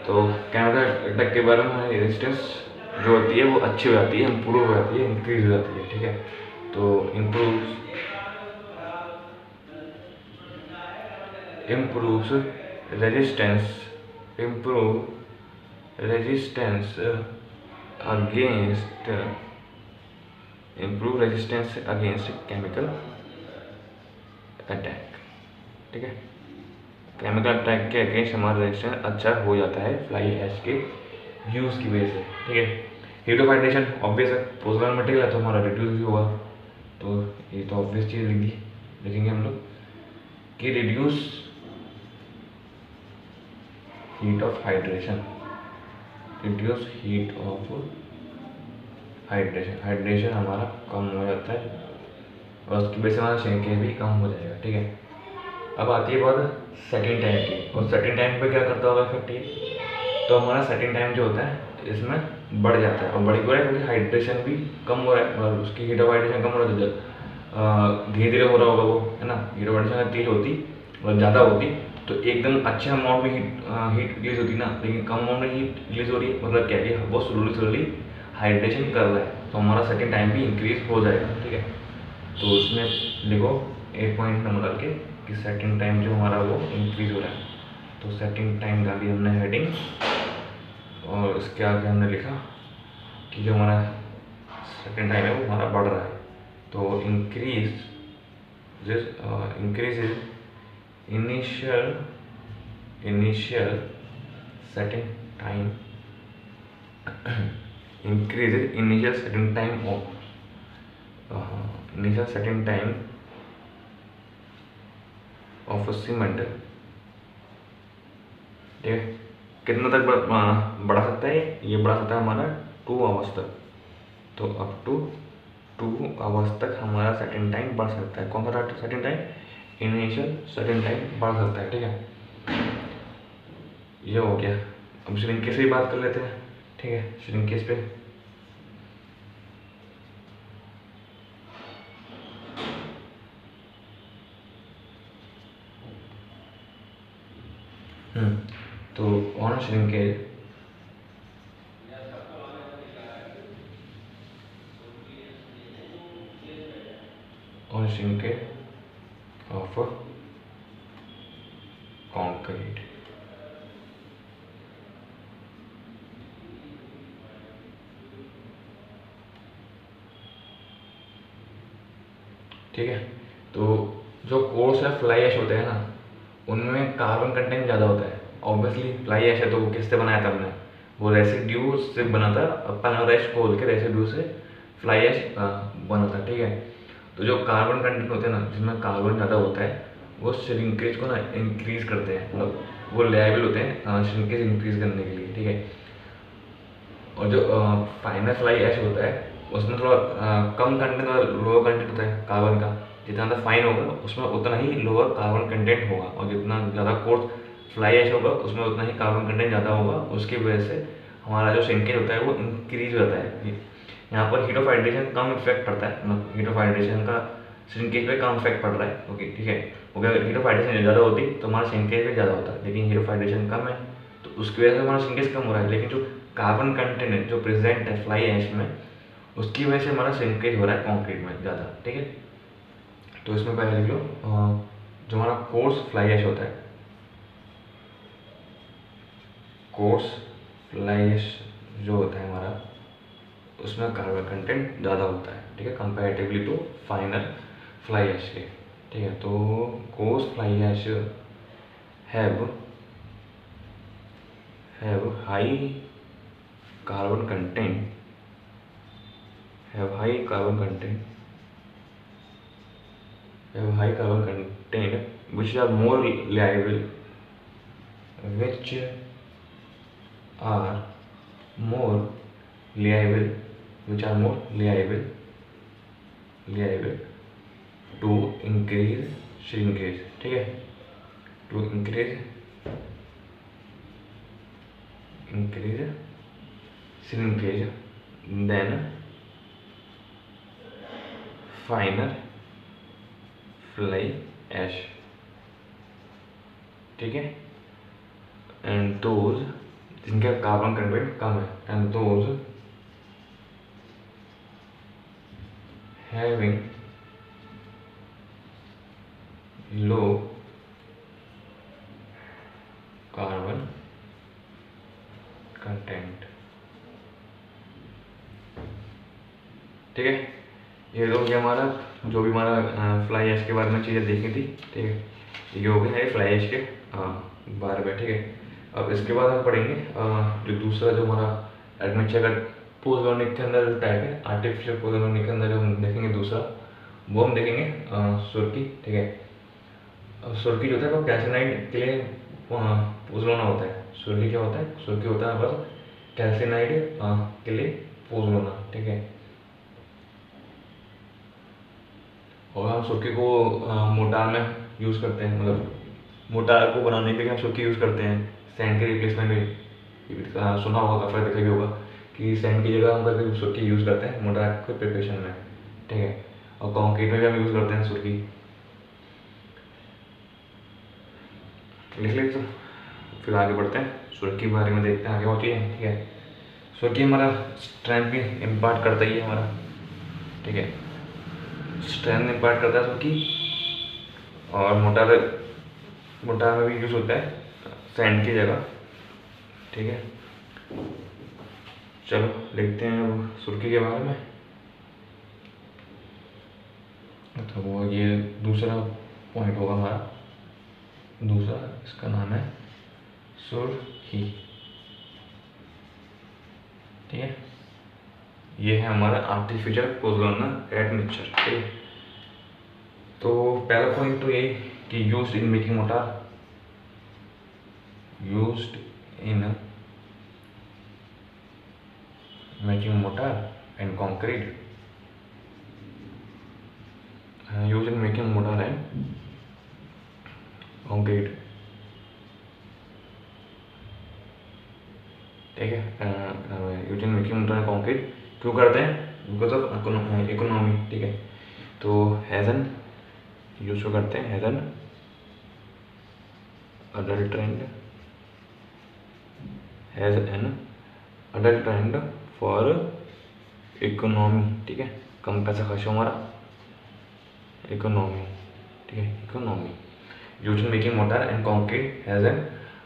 तो केमिकल अटैक के बारे में हमारी रेजिस्टेंस जो होती है वो अच्छी हो जाती है, इम्प्रूव हो जाती है, इंक्रीज हो जाती है। ठीक है, तो improves resistance against chemical attack। ठीक है, केमिकल अटैक के अगेंस्ट हमारा रेजिस्टेंस अच्छा हो जाता है फ्लाई ऐश के यूज़ की वजह से। ठीक है, हीट ऑफ हाइड्रेशन ऑब्वियस है, पोर्सलाइन मटेरियल है तो हमारा रिड्यूस भी होगा, तो ये तो ऑब्वियस चीज़ लिखेंगे हम लोग कि reduce heat of hydration, reduce heat of hydration, hydration हमारा कम हो जाता है और उसकी वजह से हमारा श्रिंकेज भी कम हो जाएगा। ठीक है, अब आती है बात सेटिंग टाइम की, और सेटिंग टाइम पे क्या करता होगा इफेक्ट ये, तो हमारा सेटिंग टाइम जो होता है इसमें बढ़ जाता है, और बढ़ क्यों रहा है क्योंकि हाइड्रेशन भी कम हो रहा है और उसकी हीट ऑफ हाइड्रेशन कम हो रहा है, धीरे धीरे हो रहा होगा वो, है ना। हीट ऑफ हाइड्रेशन तेज होती और ज़्यादा होती तो एकदम अच्छे अमाउंट में हीट रिलीज होती ना, लेकिन कम अमाउंट में हीट रिलीज हो रही है, मतलब क्या है वो स्लोली हाइड्रेशन कर रहा है, तो हमारा सेटिंग टाइम भी इंक्रीज हो जाएगा। ठीक है, तो उसमें देखो 8 पॉइंट नंबर डाल के कि सेटिंग टाइम जो हमारा वो इंक्रीज हो रहा है, तो सेटिंग टाइम डाली हमने हेडिंग, और इसके आगे हमने लिखा कि जो हमारा सेटिंग टाइम है वो हमारा बढ़ रहा है, तो increase is initial setting time, increase initial setting time of a cement। ठीक है, कितना तक बढ़ा सकता है ये बढ़ा सकता है हमारा 2 आवर्स तक, तो अप टू 2 आवर्स तक हमारा सेटिंग टाइम बढ़ सकता है। कौन सा setting time? Initial setting time बढ़ सकता है। ठीक है, ये हो गया। अब श्रिंकेज से ही बात कर लेते हैं। ठीक है, श्रिंकेज पे तो ऑन श्रिंकेज ऑफ कॉन्क्रीट। ठीक है, तो जो कोर्स है फ्लाई ऐश होते हैं ना, उनमें कार्बन कंटेंट ज़्यादा होता है। ऑब्वियसली फ्लाई ऐश है तो वो किससे बनाया था हमने? वो रेसिड्यू से बना था, अपन और ऐश खोल के रेसिड्यू से फ्लाई ऐश बना था। ठीक है, तो जो कार्बन कंटेंट होते हैं ना, जिसमें कार्बन ज़्यादा होता है, वो श्रिंकेज को ना इंक्रीज करते हैं, मतलब वो लायबल होते हैं श्रिंकेज इंक्रीज करने के लिए। ठीक है, और जो फाइनल फ्लाई ऐश होता है उसमें थोड़ा कम कंटेंट और लोअर कंटेंट होता है कार्बन का। जितना ज़्यादा फाइन होगा उसमें उतना ही लोअर कार्बन कंटेंट होगा, और जितना ज़्यादा कोर्स फ्लाई ऐश होगा उसमें उतना ही कार्बन कंटेंट ज़्यादा होगा। उसकी वजह से हमारा जो श्रिंकेज होता है वो इंक्रीज होता है। यहाँ पर heat of hydration come effect पड़ता है, मतलब हीट ऑफ हाइड्रेशन का श्रिंकेज पे कम इफेक्ट पड़ रहा है। ओके, ठीक है, क्योंकि अगर हीट ऑफ हाइड्रेशन ज़्यादा होती तो हमारा श्रिंकेज भी ज़्यादा होता, लेकिन हीट ऑफ हाइड्रेशन कम है तो उसकी वजह से हमारा श्रिंकेज कम हो रहा है। लेकिन जो कार्बन कंटेंट है जो प्रेजेंट है फ्लाई ऐश में, उसकी वजह से हमारा श्रिंकेज हो रहा है कॉन्क्रीट में ज़्यादा। ठीक है, तो इसमें पहले लिख लो जो हमारा कोर्स फ्लाई ऐश होता है, कोर्स फ्लाई ऐश जो होता है हमारा, उसमें कार्बन कंटेंट ज़्यादा होता है। ठीक है, comparatively to final fly ash के। ठीक है, तो coarse fly ash have high carbon content, have high carbon content which are more liable to increase shrinkage। ठीक है, to increase shrinkage then final fly ash. ठीक है, एंड दोज जिनका कार्बन कंटेंट कम है, and those having low carbon content. ठीक है, ये तो हो गया हमारा जो भी हमारा फ्लाई ऐश के बारे में चीज़ें देखनी थी। ठीक है, ये हो गया है फ्लाई ऐश के बारे में। ठीक है, अब इसके बाद हम पढ़ेंगे जो दूसरा जो हमारा एडमिशन का पोज़ोलॉनिक के अंदर टाइप है, आर्टिफिशियल पोज़ोलॉनिक के अंदर जो हम देखेंगे दूसरा, वो हम देखेंगे सुर्की। ठीक है, सुर्की जो होता है वो कैल्सिनाइड के लिए पोज़ोलॉन होता है। सुर्खी क्या होता है? सुर्खी होता है बस कैल्सिनाइड के लिए पोज़ोना, ठीक है। और हम सुर्खी को मोटार में यूज़ करते हैं, मतलब मोटार को बनाने के लिए हम सुर्खी यूज़ करते हैं सैंड के रिप्लेसमेंट में। ये भी सुना होगा, काफ़ी देखा भी होगा कि सैंड की जगह हम कभी सुर्खी यूज़ करते हैं मोटार के प्रिपरेशन में, ठीक है। और कंक्रीट में भी हम यूज़ करते हैं सुर्खी। लिख लीजिए तो फिर आगे बढ़ते हैं, सुर्खी के बारे में देखते हैं आगे होती है, ठीक है। सुर्खी हमारा स्ट्रेंथ भी इम्पार्ट करता ही है हमारा, ठीक है। स्ट्रेंथ इम्पार्ट करता है सुर्खी। और मोटार में भी यूज़ होता है सैंड की जगह, ठीक है। चलो देखते हैं अब सुर्खी के बारे में। तो वो ये दूसरा पॉइंट होगा हमारा, दूसरा इसका नाम है सुर्खी, ठीक है। ये है हमारा आर्टिफिशियल पोज़ोलर एडमिक्सचर, ठीक है। तो पहला पॉइंट तो ये कि used in making motor, used in making motor and concrete, used in making motor and concrete, ठीक है। Used in making motor and concrete क्यों करते हैं? बिकॉज ऑफ इकोनॉमी, ठीक है। तो हैज़ एन यूज करते हैं has an adult trend, has an adult trend for economy, ठीक है। कम पैसा खर्च हो हमारा, इकोनॉमी, ठीक है। Economy use in making motor and concrete has an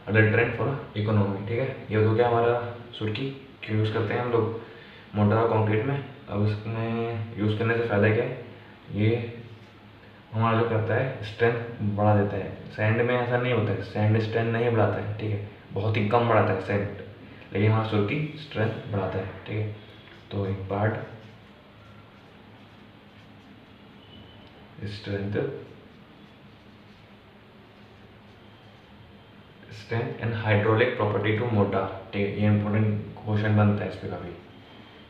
adult trend for economy, ठीक है। ये तो क्या हमारा सुर्खी क्यों यूज़ करते हैं हम लोग मोटार और कंक्रीट में। अब इसमें यूज़ करने से फ़ायदा क्या है? ये हमारा जो करता है स्ट्रेंथ बढ़ा देता है। सैंड में ऐसा नहीं होता है, सैंड स्ट्रेंथ नहीं बढ़ाता है, ठीक है। बहुत ही कम बढ़ाता है सैंड, लेकिन हमारा सुर्खी स्ट्रेंथ बढ़ाता है, ठीक है। तो एक part strength and hydraulic property to mortar, ठीक है। ये इंपॉर्टेंट क्वेश्चन बनता है इस पर काफ़ी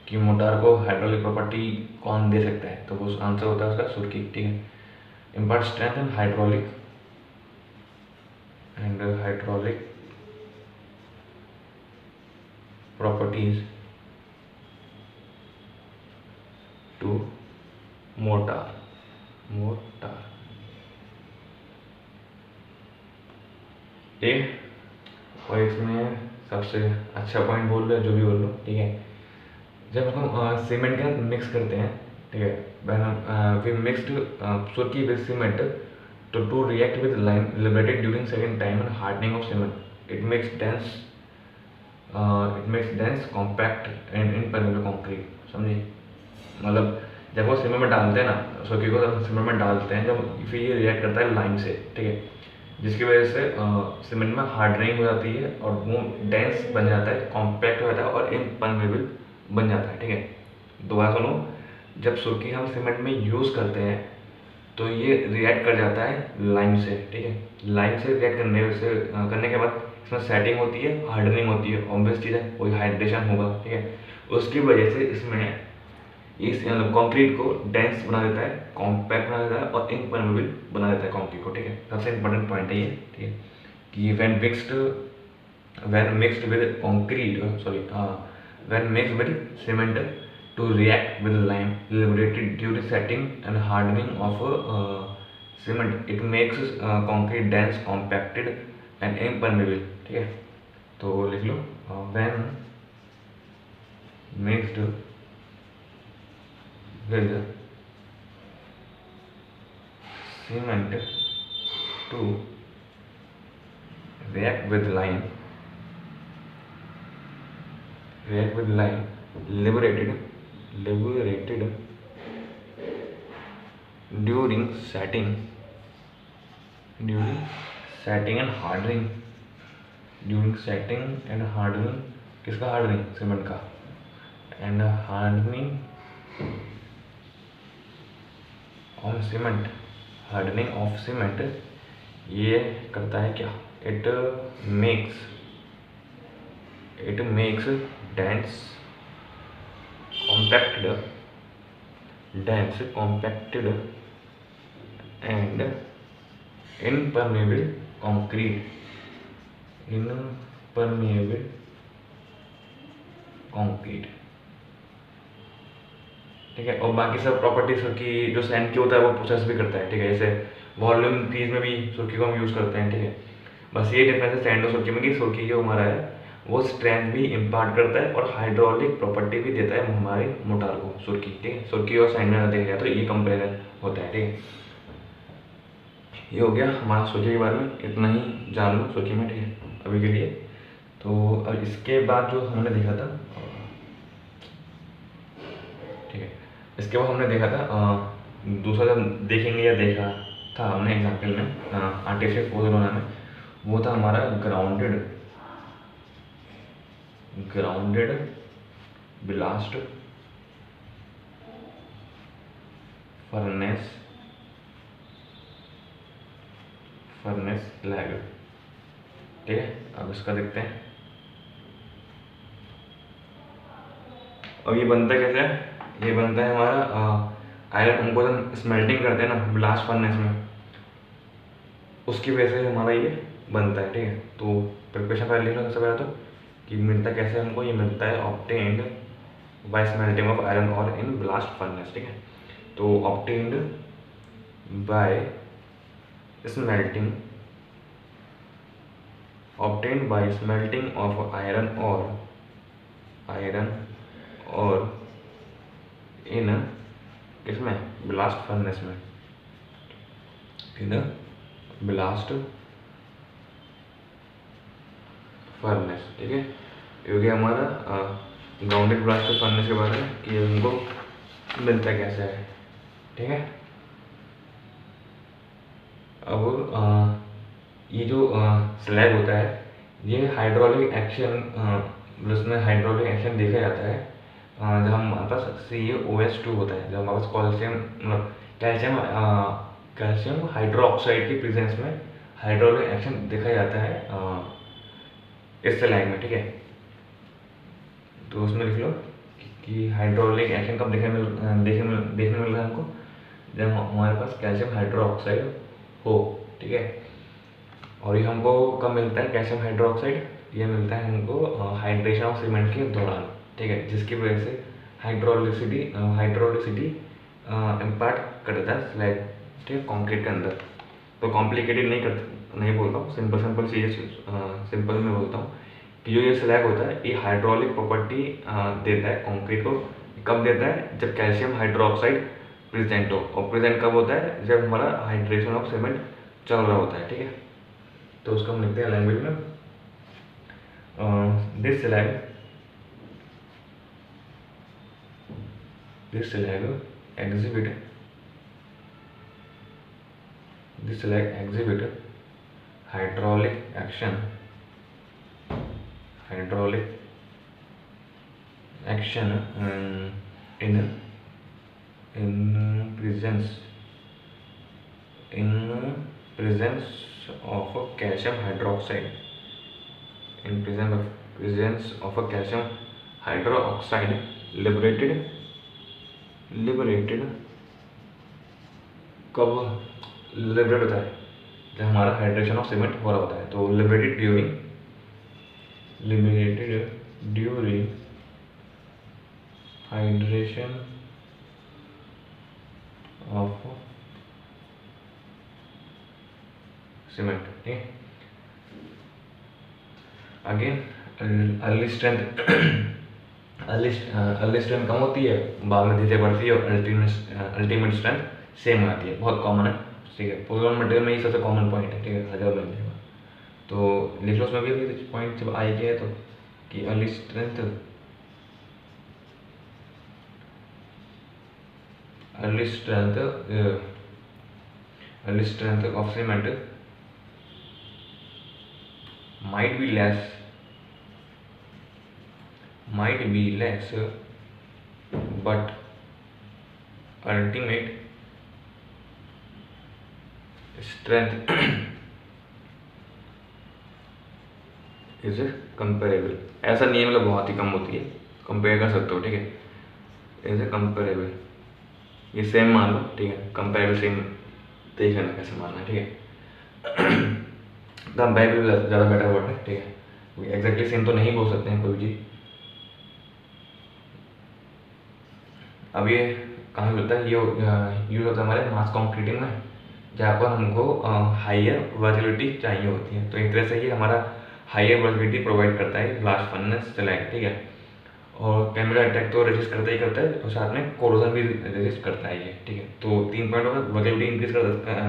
कि मोटार को हाइड्रोलिक प्रॉपर्टी कौन दे सकता है, तो वो आंसर होता है उसका सुर्खी, ठीक है। Impart strength and hydraulic properties to mortar, ठीक। और इसमें सबसे अच्छा पॉइंट बोल रहे जो भी बोल लो, ठीक है। जब हम सीमेंट के साथ मिक्स करते हैं, ठीक है, when we mixed सुर्खी with cement to react with lime liberated during second time and hardening of cement, it makes dense compact and impermeable concrete, समझे। मतलब जब वो सीमेंट में डालते हैं ना, सुर्खी को जब सीमेंट में डालते हैं, जब फिर ये रिएक्ट करता है लाइम से, ठीक है, जिसकी वजह से सीमेंट में हार्डनिंग हो जाती है और वो डेंस बन जाता है, कॉम्पैक्ट हो जाता है और इम्परमेबल बन जाता है, ठीक है। दोबारा सुनो, जब सुर्खी हम सीमेंट में यूज़ करते हैं तो ये रिएक्ट कर जाता है लाइम से, ठीक है। लाइम से रिएक्ट करने के बाद इसमें सेटिंग होती है, हार्डनिंग होती है, ऑब्वियस चीज़ है, कोई हाइड्रेशन होगा, ठीक है। उसकी वजह से इसमें इस कंक्रीट को डेंस बना देता है, कॉम्पैक्ट बना देता है और इम्परमेबल बना देता है कंक्रीट को, ठीक है। सबसे इंपॉर्टेंट पॉइंट है ये, ठीक है, कि when mixed with concrete when mixed with cement to react with lime liberated during setting and hardening of cement, it makes concrete dense, compacted and impermeable, ठीक है। तो लिख लो when mixed with cement to react with lime liberated during setting and hardening किसका हार्डनिंग? सीमेंट का। एंड हार्डनिंग ऑफ सीमेंट ये करता है क्या? It makes it makes dense compacted and impermeable concrete impermeable concrete ठीक है। और बाकी सब प्रॉपर्टीज की जो सैंड की होता है वो प्रोसेस भी करता है, ठीक है। जैसे वॉल्यूम इंक्रीज में भी सुर्खी को हम यूज़ करते हैं, ठीक है। बस ये डिफरेंस है सैंड और सुर्खी में कि सुर्खी जो हमारा है वो स्ट्रेंथ भी इम्पार्ट करता है और हाइड्रोलिक प्रॉपर्टी भी देता है हमारे मोटार को, सुर्खी, ठीक है। सुर्खी और सैंड में देखा जाए तो ये कंपेरिजन होता है, ठीक है। ये हो गया हमारा सुर्खी के बारे में, इतना ही जान लो सुर्खी में, ठीक है, अभी के लिए। तो अब इसके बाद जो हमने देखा था, ठीक है, इसके बाद हमने देखा था दूसरा जब देखेंगे या देखा था हमने एग्जाम्पल में आर्टिफिशियल फोर्स में, वो था हमारा ग्राउंडेड ब्लास्ट फर्नेस स्लैग, ठीक है। अब इसका देखते हैं। अब ये बनता कैसे है, ये बनता है हमारा आयरन, हमको जब स्मेल्टिंग करते हैं ना ब्लास्ट फर्नेस में, उसकी वजह से हमारा ये बनता है, ठीक है। तो प्रिपरेशन फाइल लिख लो सबसे पहले तो, कि मिलता कैसे हमको, ये मिलता है obtained by smelting of iron और इन ब्लास्ट फर्नेस, ठीक है। तो obtained by smelting of iron और इन किसमें, ब्लास्ट फर्नेस में, इन ब्लास्ट फर्नेस, ठीक है। ये हो गया हमारा ग्राउंडेड ब्लास्ट फर्नेस के बारे में कि उनको मिलता कैसे है, ठीक है। अब ये जो स्लैग होता है ये हाइड्रोलिक एक्शन, उसमें हाइड्रोलिक एक्शन देखा जाता है जब हमारे पास CaOH2 होता है, जब हमारे पास कैल्शियम हाइड्रोक्साइड की प्रेजेंस में हाइड्रोलिक एक्शन देखा जाता है इस स्लैग में, ठीक है। तो उसमें लिख लो कि हाइड्रोलिक एक्शन कब देखने मिल रहा है हमको, जब हमारे पास कैल्शियम हाइड्रोक्साइड हो, ठीक है। और ये हमको कब मिलता है कैल्शियम हाइड्रोक्साइड, ये मिलता है हमको हाइड्रेशन ऑफ सीमेंट के दौरान, ठीक है, जिसकी वजह से हाइड्रोलिसिटी इम्पार्ट कर देता है स्लैग, ठीक है, कंक्रीट के अंदर। तो कॉम्प्लिकेटेड नहीं बोलता हूँ, सिंपल चीज़ें सिंपल में बोलता हूँ कि जो ये स्लैग होता है ये हाइड्रोलिक प्रॉपर्टी देता है कंक्रीट को। कब देता है, जब कैल्शियम हाइड्रोक्साइड प्रेजेंट हो, और प्रेजेंट कब होता है, जब हमारा हाइड्रेशन ऑफ सीमेंट चल रहा होता है, ठीक है। तो उसको हम लिखते हैं लैंग्वेज में, this slag exhibit hydraulic action in presence of a calcium hydroxide, liberated कब लिबरेट होता है, जब हमारा हाइड्रेशन ऑफ सीमेंट हो रहा होता है। तो liberated during hydration of cement, ठीक है। अगेन अर्ली स्ट्रेंथ कम होती है, बाद में धीरे बढ़ती है, और अल्टीमेट स्ट्रेंथ सेम आती है, बहुत कॉमन है, ठीक है। पोजिशन मटेरियल में ये सबसे कॉमन पॉइंट है, ठीक है, हज़ार बनने का। तो लिख लो उसमें भी अभी पॉइंट जब आई गया है तो, कि early strength of cement might be less, but ultimate strength is comparable. ऐसा नहीं है, मतलब बहुत ही कम होती है, कंपेयर कर सकते हो, ठीक है। इज कंपेरेबल, ये सेम मान लो, ठीक है। कंपेरेबल सेम देख लेना कैसे मानना है, ठीक है। कंपेरेबल ज़्यादा बेटर वर्ड है, ठीक है। एग्जैक्टली सेम तो नहीं बोल सकते हैं कोई चीज़। अब ये कहाँ मिलता है, ये यूज होता है हमारे मास कंक्रीटिंग में, जहाँ पर हमको हाइयर वर्जिबिलिटी चाहिए होती है। तो एक तरह से ये हमारा हाइयर वर्जिबिलिटी प्रोवाइड करता है ब्लास्ट फर्नेस चलाएगा, ठीक है। और केमिकल अटैक तो रेजिस्ट करता ही करता है, और साथ में कोरोजन भी रेजिस्ट करता है ये, ठीक है। तो 3 पॉइंट होगा, वर्जिबिलिटी इंक्रीज कर रहा है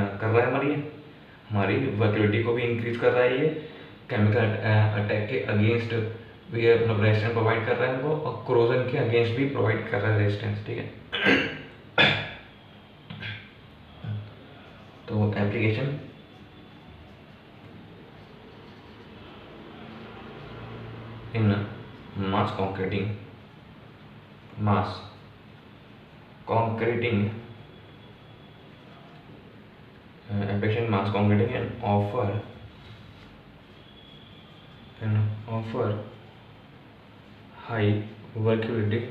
हमारी वर्जिबिलिटी को भी इंक्रीज कर रहा है ये, केमिकल अटैक के अगेंस्ट भी मतलब रेजिस्टेंस प्रोवाइड कर रहा है हमको, और कोरोजन के अगेंस्ट भी प्रोवाइड कर रहा है रेजिस्टेंस, ठीक है। तो application in mass concreting application mass concreting and offer high workability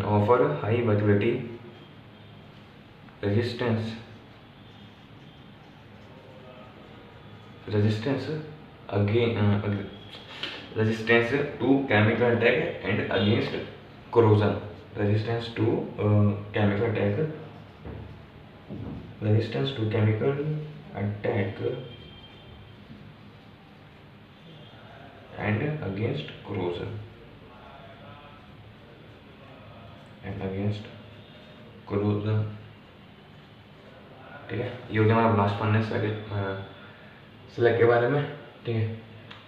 offer high workability resistance resistance to chemical attack and against corrosion, resistance to chemical attack and against corrosion ठीक है। ये हो गया हमारा ब्लास्ट फर्नेस स्लैग के बारे में, ठीक है।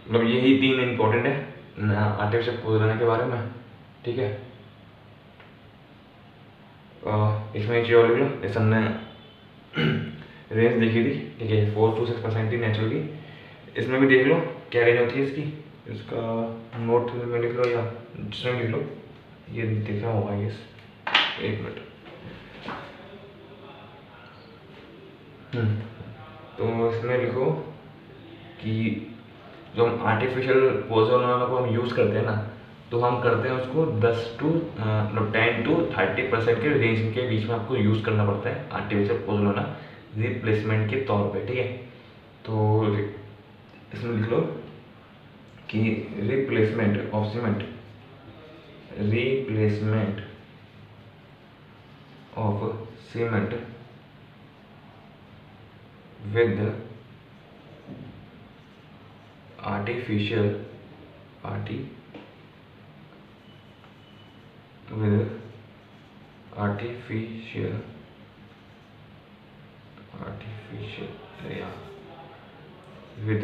मतलब यही 3 इम्पोर्टेंट है आर्टिफिशियल पोजोलाना के बारे में, ठीक है। इसमें एक चीज़ और लिख लो, जैसे हमने रेंज देखी थी, ठीक है, 4 to 6% थी नेचुरल की। इसमें भी देख लो क्या रेंज होती है इसकी, इसका नोट में लिख लो या जिसमें लिख लो, ये दिख रहा होगा ये, एक मिनट। तो इसमें लिखो कि जो हम आर्टिफिशियल पोजोलाना को हम यूज़ करते हैं ना, तो हम करते हैं उसको 10 to 10 to 30% के रेंज के बीच में आपको यूज़ करना पड़ता है आर्टिफिशियल पोजोलाना रिप्लेसमेंट के तौर पे, ठीक है। तो इसमें लिख लो कि replacement of cement with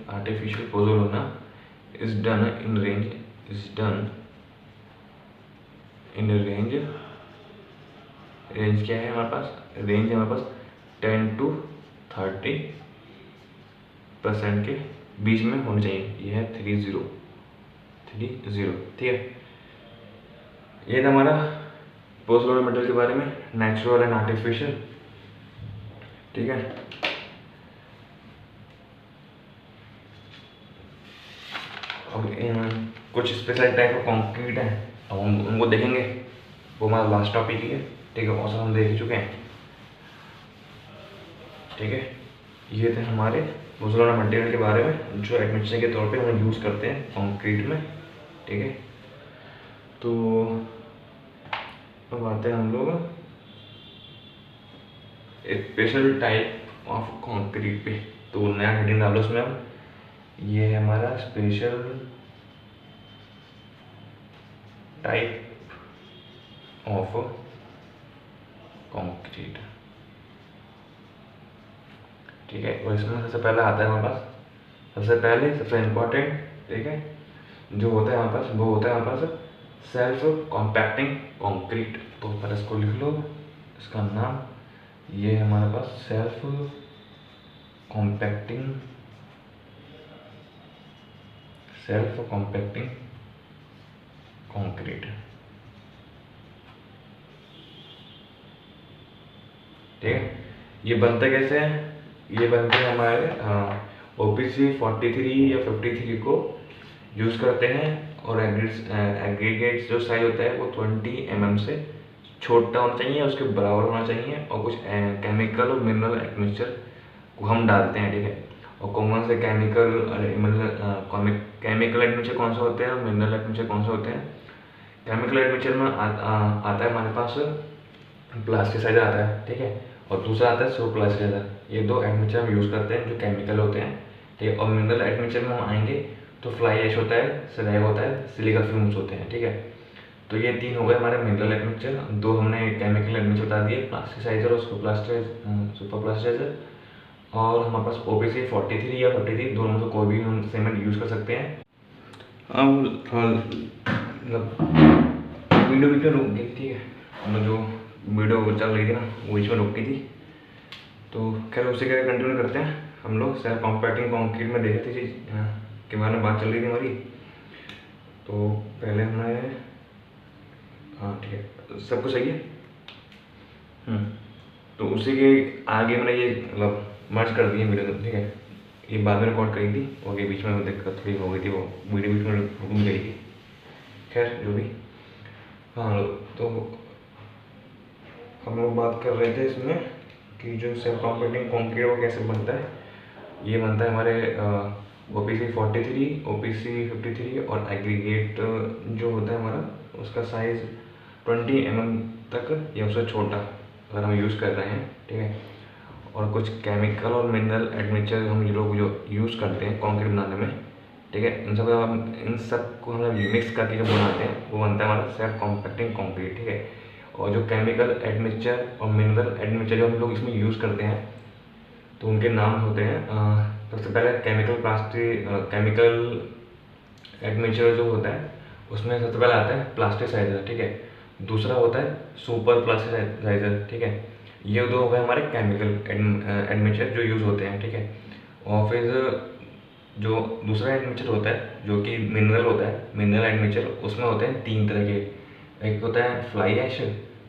artificial pozzolana is done in range क्या है हमारे पास, रेंज है हमारे पास 10 to 30% के बीच में होनी चाहिए। ये है 30, ठीक है। ये था हमारा पोजोलाना मेटल के बारे में, नेचुरल एंड आर्टिफिशियल, ठीक है। अब कुछ स्पेशल टाइप ऑफ कंक्रीट है, अब हम उनको देखेंगे, वो हमारा लास्ट टॉपिक ही है, ठीक है। और सब हम देख ही चुके हैं, ठीक है। ये थे हमारे पोजोलाना मटेरियल के बारे में, जो एडमिक्सचर के तौर पे हम यूज़ करते हैं कंक्रीट में, ठीक है। तो अब आते हैं हम लोग स्पेशल टाइप ऑफ कंक्रीट पे। तो नया हेडिंग डालो उसमें हम, ये है हमारा स्पेशल टाइप ऑफ कंक्रीट, ठीक है। और इसमें सबसे पहला आता है हमारे पास, सबसे इम्पोर्टेंट, ठीक है, जो होता है हमारे पास, वो होता है हमारे पास सेल्फ कॉम्पैक्टिंग कंक्रीट। तो पर इसको लिख लो, इसका नाम ये है हमारे पास सेल्फ सेल्फ कॉम्पैक्टिंग कंक्रीट। ठीक है, ये बनता कैसे है? ये बनते हैं हमारे OPC 43 या 53 को यूज़ करते हैं, और एग्रीगेट्स जो साइज होता है वो 20 mm से छोटा होना चाहिए, उसके बराबर होना चाहिए, और कुछ केमिकल और मिनरल एडमिक्सचर को हम डालते हैं। ठीक है, और कौन से केमिकल एडमिक्सचर कौन सा होते हैं और मिनरल एडमिक्सचर कौन से होते हैं? केमिकल एडमिक्सचर में आता है हमारे पास प्लास्टिसाइजर आता है। ठीक है, और दूसरा आता है सुपर प्लास्टिसाइजर। ये दो एडमिक्सचर हम यूज़ करते हैं जो केमिकल होते हैं। ठीक है, और मिनरल एडमिक्सचर में हम आएंगे तो फ्लाई ऐश होता है, स्लैग होता है, सिलिका फ्यूम्स होते हैं। ठीक है, तो ये 3 हो गए हमारे मिनरल एडमिक्सचर। 2 हमने केमिकल एडमिक्सचर बता दिए, प्लास्टिसाइजर और सुपर प्लास्टिसाइजर। और हमारे पास OPC 43 या 53 दोनों में से कोई भी हम सीमेंट यूज़ कर सकते हैं। मतलब वीडियो बीच में रुक गई। ठीक है, मतलब जो वीडियो चल रही थी ना वो बीच में रुक गई थी, तो खैर उसी का कंटिन्यू करते हैं। हम लोग सेल्फ कॉम्पैक्टिंग कंक्रीट में देखे थे चीज़ के बारे में बात चल रही थी हमारी। तो पहले हमने ठीक है, सब कुछ सही है। तो उसी के आगे मैंने ये मतलब मर्ज कर दिए वीडियो। ठीक है, ये बाद में रिकॉर्ड करी थी, और ये बीच में दिक्कत थोड़ी हो गई थी, वो वीडियो बीच में रुक गई थी। खैर जो भी, हाँ, तो हम लोग बात कर रहे थे इसमें कि जो सेल्फ कॉम्पैक्टिंग कंक्रीट वो कैसे बनता है। ये बनता है हमारे OPC 43, OPC 53 और एग्रीगेट जो होता है हमारा, उसका साइज़ 20 mm तक या उससे छोटा अगर हम यूज़ कर रहे हैं। ठीक है, और कुछ केमिकल और मिनरल एडमिक्सचर हम लोग जो यूज़ करते हैं कंक्रीट बनाने में। ठीक है, इन सब को हम मिक्स करके जो बनाते हैं वो बनता है हमारा सेल्फ कॉम्पैक्टिंग कंक्रीट। ठीक है, और जो केमिकल एडमिक्सचर और मिनरल एडमिक्सचर जो हम लोग इसमें यूज़ करते हैं तो उनके नाम होते हैं, सबसे पहले केमिकल एडमिक्सचर जो होता है उसमें सबसे पहले आता है प्लास्टिसाइजर। ठीक है, दूसरा होता है सुपर प्लास्टिसाइजर। ठीक है, ये 2 हो गए हमारे केमिकल एडमिक्सचर जो यूज़ होते हैं। ठीक है, और फिर जो दूसरा एडमिक्सचर होता है जो कि मिनरल होता है, मिनरल एडमिक्सचर, उसमें होते हैं 3 तरह के। एक होता है फ्लाई ऐश,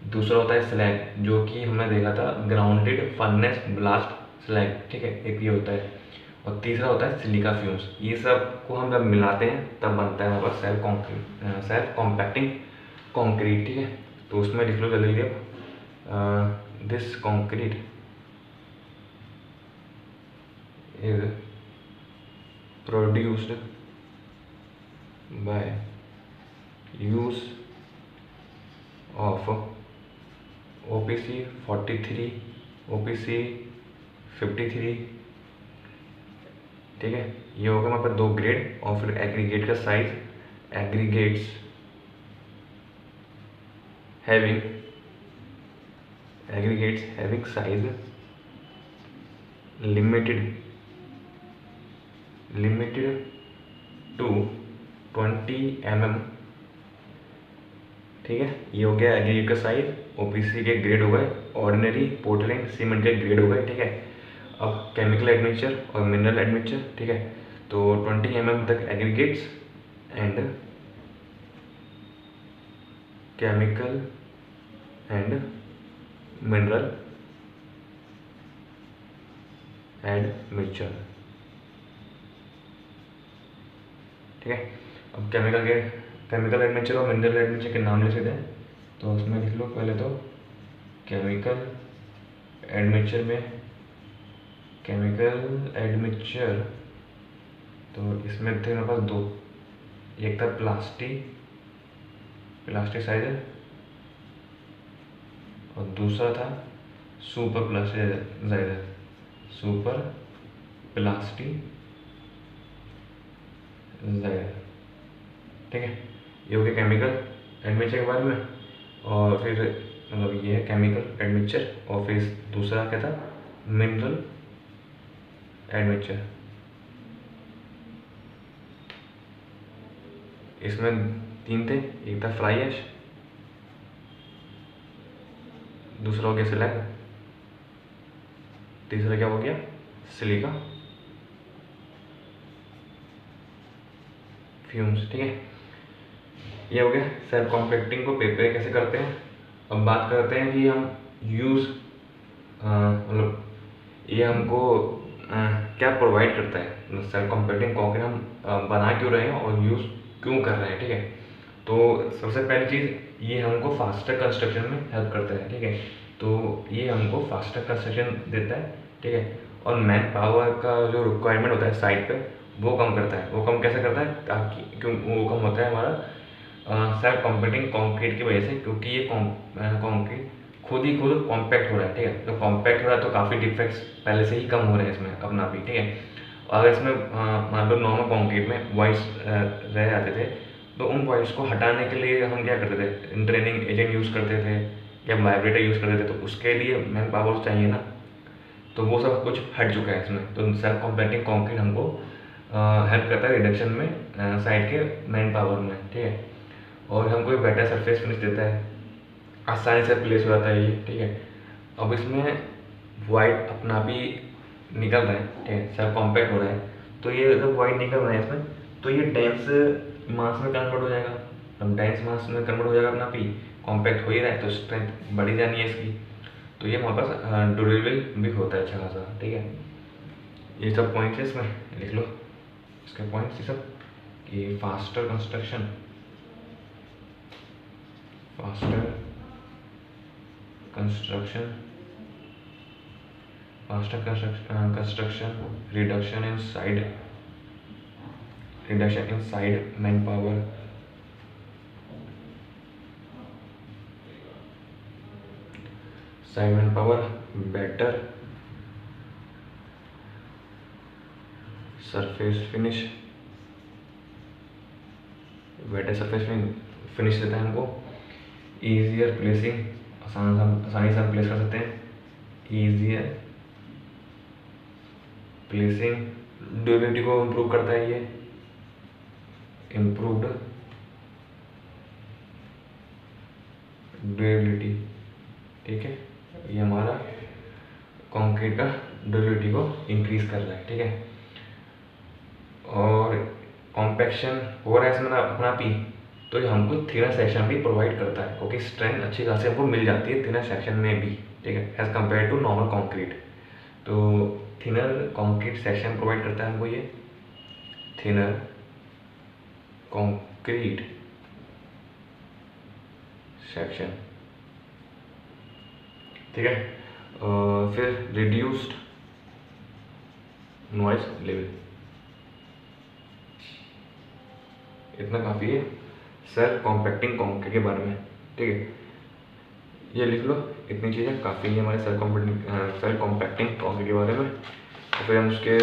दूसरा होता है स्लैग जो कि हमने देखा था ग्राउंडेड फर्नेस ब्लास्ट स्लैग। ठीक है, एक ये होता है, और तीसरा होता है सिलिका फ्यूम्स। ये सब को हम जब मिलाते हैं तब बनता है हमारे पास सेल्फ कॉम्पैक्टिंग कंक्रीट। ठीक है, तो उसमें लिख लो जल्दी जल्दी, this concrete is produced by use of OPC 43, OPC 53। ठीक है, ये होगा हमारे पास 2 ग्रेड, और फिर एग्रीगेट का size, aggregates having size limited to 20 mm। ठीक है, ये हो गया एग्रीगेट का साइज। OPC के ग्रेड हो गए ऑर्डिनरी, पोर्टलैंड, सीमेंट के ग्रेड हो गए। ठीक है, अब केमिकल एडमिक्सचर और मिनरल एडमिक्सचर। ठीक है, तो 20 mm तक aggregates and chemical and mineral admixture. ठीक है, अब केमिकल एडमिक्सचर और मिनरल एडमिक्सचर के नाम लिख देते हैं, तो उसमें लिख लो पहले तो केमिकल एडमिक्सचर। तो इसमें थे मेरे पास 2, एक था प्लास्टिसाइजर और दूसरा था सुपर प्लास्टिसाइजर। ठीक है, ये हो गया केमिकल एडमिक्सचर के बारे में। और फिर मतलब ये है केमिकल एडमिक्सचर, और फिर दूसरा क्या था, मिनरल एडमिक्सचर। इसमें 3 थे, एक था फ्लाई ऐश, दूसरा हो गया स्लैग, तीसरा क्या हो गया, सिलिका फ्यूम्स, ठीक है। ये हो गया सेल्फ कॉम्पैक्टिंग को पेपर कैसे करते हैं। अब बात करते हैं कि हम यूज़ मतलब ये हमको क्या प्रोवाइड करता है। सेल्फ कॉम्पैक्टिंग कंक्रीट हम बना क्यों रहे हैं और यूज़ क्यों कर रहे हैं, ठीक है। तो सबसे पहली चीज़ ये हमको फास्टर कंस्ट्रक्शन में हेल्प करता है, ठीक है। तो ये हमको फास्टर कंस्ट्रक्शन देता है, ठीक है। और मैन पावर का जो रिक्वायरमेंट होता है साइट पे वो कम करता है। वो कम कैसे करता है, ताकि क्यों वो कम होता है हमारा सेल्फ कॉम्पैक्टिंग कंक्रीट की वजह से, क्योंकि ये कंक्रीट खुद ही खुद कॉम्पैक्ट हो रहा है, ठीक है। तो कॉम्पैक्ट हो रहा है तो काफ़ी डिफेक्ट्स पहले से ही कम हो रहे हैं इसमें अपना भी, ठीक है। और अगर इसमें मान लो नॉर्मल कंक्रीट में वॉइस रह जाते थे, तो उन वॉइस को हटाने के लिए हम क्या करते थे, ट्रेनिंग एजेंट यूज़ करते थे या वाइब्रेटर यूज़ करते थे। तो उसके लिए मैन पावर चाहिए ना, तो वो सब कुछ हट चुका है इसमें। तो सेल्फ कॉम्पैक्टिंग कंक्रीट हमको हेल्प करता है रिडक्शन में साइड के मैन पावर में, ठीक है। और हमको एक बेटर सरफेस फिनिश देता है, आसानी से प्लेस हो जाता है ये, ठीक है। अब इसमें वाइड अपना भी निकल रहा है, ठीक है, सेल्फ कॉम्पैक्ट हो रहा है। तो ये अगर वाइड निकल रहा है इसमें, तो ये डेंस मास में कन्वर्ट हो जाएगा। अब डेंस मास में कन्वर्ट हो जाएगा अपना भी, कॉम्पैक्ट हो ही रहा है तो स्ट्रेंथ बढ़ी जानी है इसकी। तो ये हमारे पास ड्यूरेबल भी होता है अच्छा खासा, ठीक है। ये सब पॉइंट्स है इसमें, लिख लो इसके पॉइंट्स ये सब कि faster construction, faster construction, reduction in side manpower, better surface finish, देता है हमको। easier placing, आसानी से हम प्लेस कर सकते हैं। easier प्लेसिंग, ड्यूरेबिलिटी को इम्प्रूव करता है ये, इम्प्रूव्ड ड्यूरेबिलिटी, ठीक है। ये हमारा कंक्रीट का ड्यूरेबिलिटी को इंक्रीज कर रहा है, ठीक है। और कॉम्पैक्शन हो रहा है इसमें अपना भी, तो ये हमको थिनर सेक्शन भी प्रोवाइड करता है, क्योंकि स्ट्रेंथ अच्छी खासी हमको मिल जाती है थिनर सेक्शन में भी, ठीक है, as compare to normal concrete. तो थिनर कंक्रीट सेक्शन प्रोवाइड करता है हमको ये, थिनर कंक्रीट सेक्शन, ठीक है। फिर रिड्यूस्ड नॉइज लेवल, इतना काफ़ी है सेल्फ कॉम्पैक्टिंग कंक्रीट के बारे में, ठीक है। ये लिख लो, इतनी चीज़ें काफ़ी है हमारे सेल्फ कॉम्पैक्टिंग कंक्रीट के बारे में। और फिर हम उसके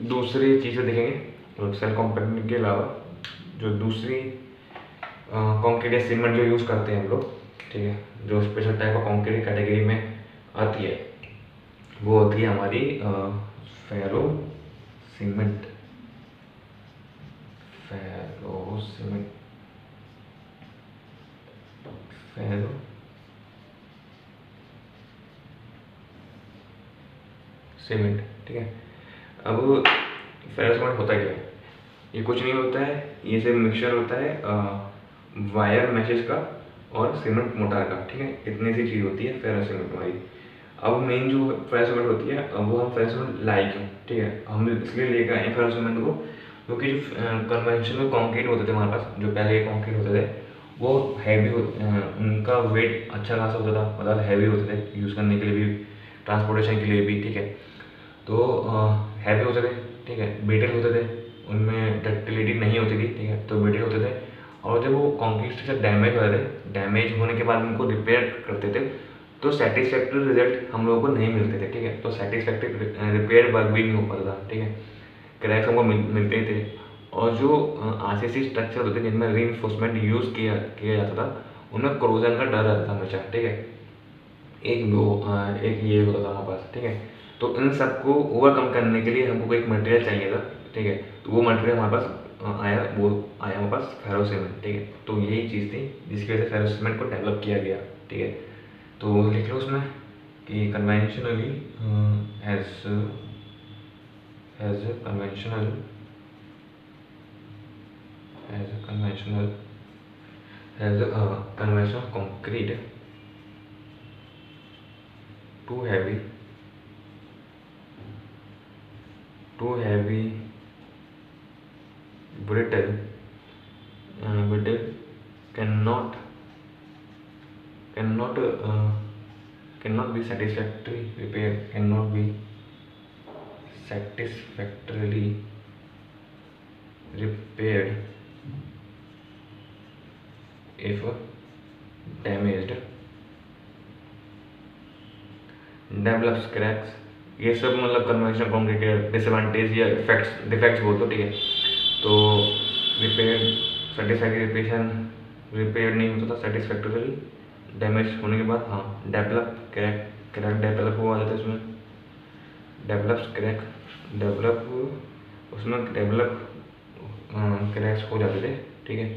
दूसरी चीज़ें देखेंगे सेल्फ कॉम्पैक्टिंग के अलावा, जो दूसरी कंक्रीट या सीमेंट जो यूज़ करते हैं हम लोग, ठीक है, जो special type of concrete category में आती है, वो होती है हमारी फेरो सीमेंट, फेरो सीमेंट, फेरो सीमेंट, ठीक है। अब फेरो सीमेंट होता क्या है, ये कुछ नहीं होता है, ये सिर्फ मिक्सचर होता है वायर मैशेस का और सीमेंट मोटार का, ठीक है। इतनी सी चीज़ होती है फेरो सीमेंट हमारी। अब मेन जो फेरो सीमेंट होती है, अब वो हम फेरो सीमेंट लाई क्यों, ठीक है, हम इसलिए लेकर आए फेरो सीमेंट को, क्योंकि जो कन्वेंशनल कंक्रीट होते थे हमारे पास, जो पहले कंक्रीट होते थे, वो हैवी उनका वेट अच्छा खासा होता था, मतलब हैवी होते थे यूज़ करने के लिए भी, ट्रांसपोर्टेशन के लिए भी, ठीक है। तो हैवी होते थे, ठीक है, ब्रिटल होते थे, उनमें डक्टिलिटी नहीं होती थी, ठीक है, तो ब्रिटल होते थे। और जब वो कंक्रीट स्ट्रक्चर डैमेज हो जाते थे, डैमेज होने के बाद उनको रिपेयर करते थे, तो सेटिस्फैक्ट्री रिजल्ट हम लोगों को नहीं मिलते थे, ठीक है। तो सेटिस्फैक्ट्री रिपेयर वर्क भी नहीं हो पाता था, ठीक है, क्रैक्स हमको मिलते थे। और जो आरसीसी स्ट्रक्चर होते थे जिनमें रीइंफोर्समेंट यूज़ किया जाता था, उनमें क्रोजन का डर रहता था हमेशा, ठीक है। एक ये होता था हमारे पास, ठीक है। तो इन सबको ओवरकम करने के लिए हमको एक मटेरियल चाहिए था, ठीक है। तो वो मटेरियल हमारे पास आया हमारे पास फेरो सीमेंट, ठीक है। तो यही चीज़ थी जिसकी वजह से फेरो सीमेंट को डेवलप किया गया, ठीक है। तो लिख लो उसमें कि conventionally has conventional as a conventional concrete too heavy, brittle, cannot be satisfactorily repaired if damaged, develops cracks. ये सब मतलब कन्वेंशनल कंक्रीट के डिसएडवांटेज या डिफेक्ट्स बोल दो, ठीक है। तो रिपेयर रिपेयर नहीं होता था सेटिस्फैक्टरली, डैमेज होने के बाद, हाँ, क्रैक डेवलप हुआ जाता है उसमें, क्रैक्स हो जाते थे, ठीक है।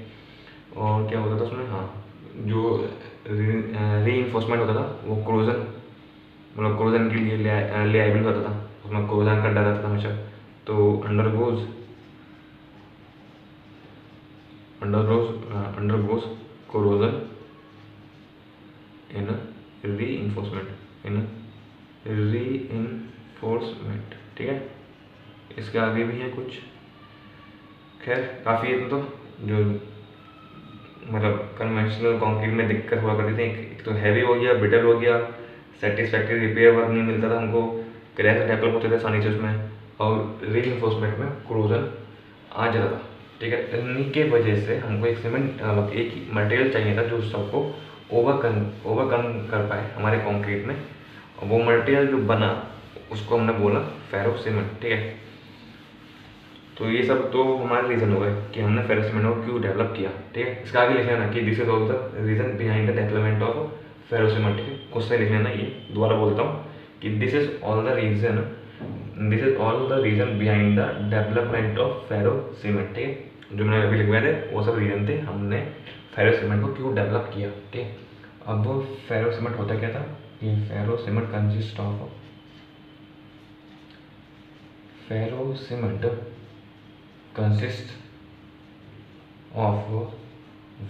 और क्या होता था उसमें, हाँ, जो रीइंफोर्समेंट होता था वो कोरोजन के लिए लायबल होता था, उसमें कोरोजन का डर रहता था हमेशा। तो अंडरगोज कोरोजन इन रीइंफोर्समेंट, ठीक है। इसके आगे भी है कुछ, खैर काफ़ी है। तो जो मतलब कन्वेंशनल कंक्रीट में दिक्कत हुआ करती थी, एक तो हैवी हो गया, ब्रिटल हो गया, सेटिस्फैक्टरी रिपेयर वर्क नहीं मिलता था हमको, क्रैश डेवलप होते थे आसानी से उसमें, और रीइंफोर्समेंट में कोरोजन आ जाता था, ठीक है। इन्हीं के वजह से हमको एक एक मटेरियल चाहिए था जो सबको ओवरकम कर पाए हमारे कंक्रीट में। और वो मटेरियल जो बना उसको हमने बोला फेरो सीमेंट, ठीक है। तो ये सब तो हमारे रीज़न हो गए कि हमने फेरो सीमेंट को क्यों डेवलप किया, ठीक है। इसका आगे लिख लेना कि this is all the reason behind the development of ferro cement, ठीक है। खुद से लिख लेना, ये दोबारा बोलता हूँ कि this is all the reason behind the development of ferro cement, ठीक है। जो मैंने अभी लिखवाए थे वो सब रीज़न थे हमने फेरो सीमेंट को क्यों डेवलप किया, ठीक है। अब फेरो सीमेंट होता क्या था कि ferro cement consist of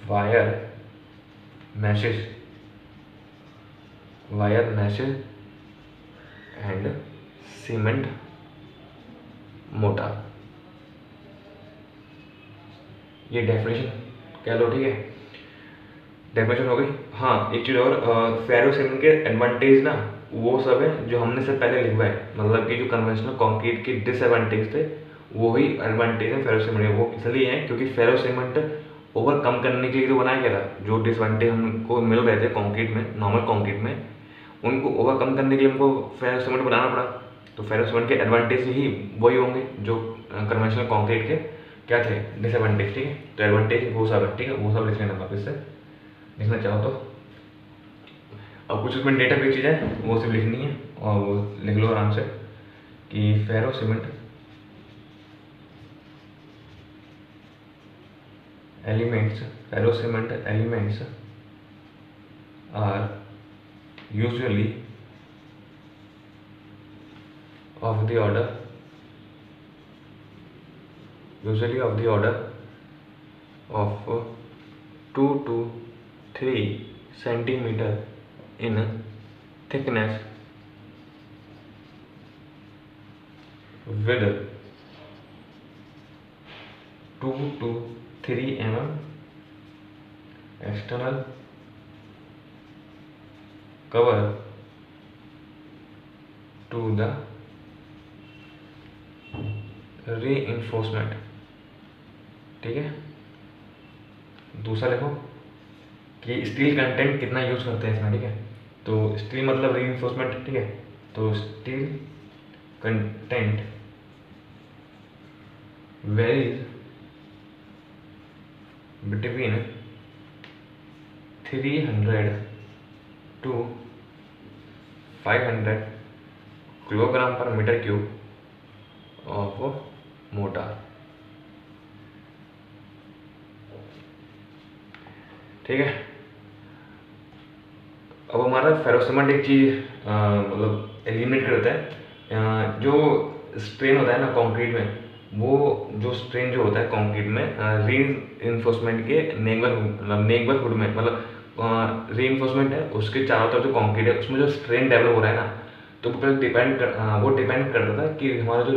wire meshes and cement mortar. ये डेफिनेशन कह लो, ठीक है। डेफिनेशन हो गई। हाँ, एक चीज़ और, फेरो सीमेंट के एडवांटेज ना वो सब है जो हमने से पहले लिखवाए, मतलब कि जो कन्वेंशनल कंक्रीट के डिसएडवांटेज थे वो ही एडवांटेज है फेरो सीमेंट। वो इसलिए है क्योंकि फेरो सीमेंट ओवरकम करने के लिए तो बनाया गया था, जो डिसएडवांटेज हमको मिल रहे थे कंक्रीट में, नॉर्मल कंक्रीट में, उनको ओवरकम करने के लिए हमको फेरो सीमेंट बनाना पड़ा। तो फेरो सीमेंट के एडवांटेज ही वही होंगे जो कन्वेंशनल कंक्रीट के क्या थे, डिसएडवांटेज, ठीक है। तो एडवांटेज वो सब है, ठीक है, वो सब लिख लेना वापस से लिखना चाहो तो। अब कुछ उसमें डेटा की चीज़ें वो सिर्फ लिखनी है और वो लिख लो आराम से कि ferro cement elements are usually of the order of 2 to 3 centimeter in thickness with 2 to 3 mm external cover to the reinforcement, ठीक है। दूसरा देखो कि स्टील कंटेंट कितना यूज करते हैं इसमें, ठीक है। तो स्टील मतलब रीइंफोर्समेंट, ठीक है। तो steel content varies between 300 to 500 kilogram पर मीटर क्यूब ऑफ मोटार, ठीक है। अब हमारा फेरो सीमेंट एक चीज मतलब एलिमिनेट करता है, जो स्ट्रेन होता है ना कंक्रीट में, वो जो स्ट्रेन जो होता है कंक्रीट में री इन्फोर्समेंट के नेगबरहुड में, मतलब री इन्फोर्समेंट है उसके चारों तरफ जो कंक्रीट है उसमें जो स्ट्रेन डेवलप हो रहा है ना, तो वो डिपेंड करता था कि हमारा जो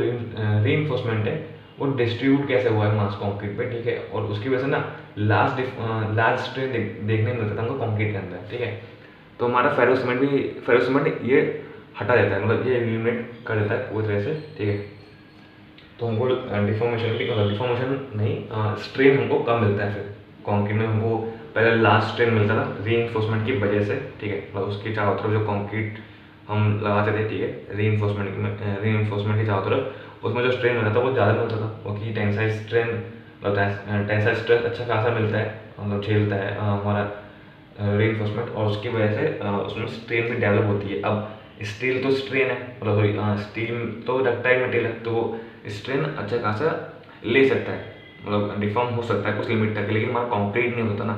री इन्फोर्समेंट है वो डिस्ट्रीब्यूट कैसे हुआ है मास कंक्रीट पे, ठीक है। और उसकी वजह से ना लार्ज स्ट्रेन देखने मिलता था हमको कंक्रीट के अंदर, ठीक है। तो हमारा फेरोसीमेंट ये हटा देता है, मतलब ये एलिमिनेट कर देता है पूरी तरह से, ठीक है। तो हमको डिफॉर्मेशन नहीं, स्ट्रेन हमको कम मिलता है। फिर कंक्रीट में हमको पहले लार्ज स्ट्रेन मिलता था रीइंफोर्समेंट की वजह से, ठीक है। मतलब उसके चारों तरफ जो कंक्रीट हम लगाते थे, ठीक है, रीइंफोर्समेंट के चारों तरफ उसमें जो स्ट्रेन मिलता था वो ज़्यादा मिलता था, क्योंकि टेंसाइल स्ट्रेस अच्छा खासा मिलता है, मतलब झेलता है हमारा रीइंफोर्समेंट, और उसकी वजह से उसमें स्ट्रेन भी डेवलप होती है। अब स्टील तो स्ट्रेन है, मतलब स्टील तो डक्टाइल मटेरियल है, तो स्ट्रेन अच्छा खासा ले सकता है, मतलब डिफॉर्म हो सकता है कुछ लिमिट तक, लेकिन हमारा कंक्रीट नहीं होता ना।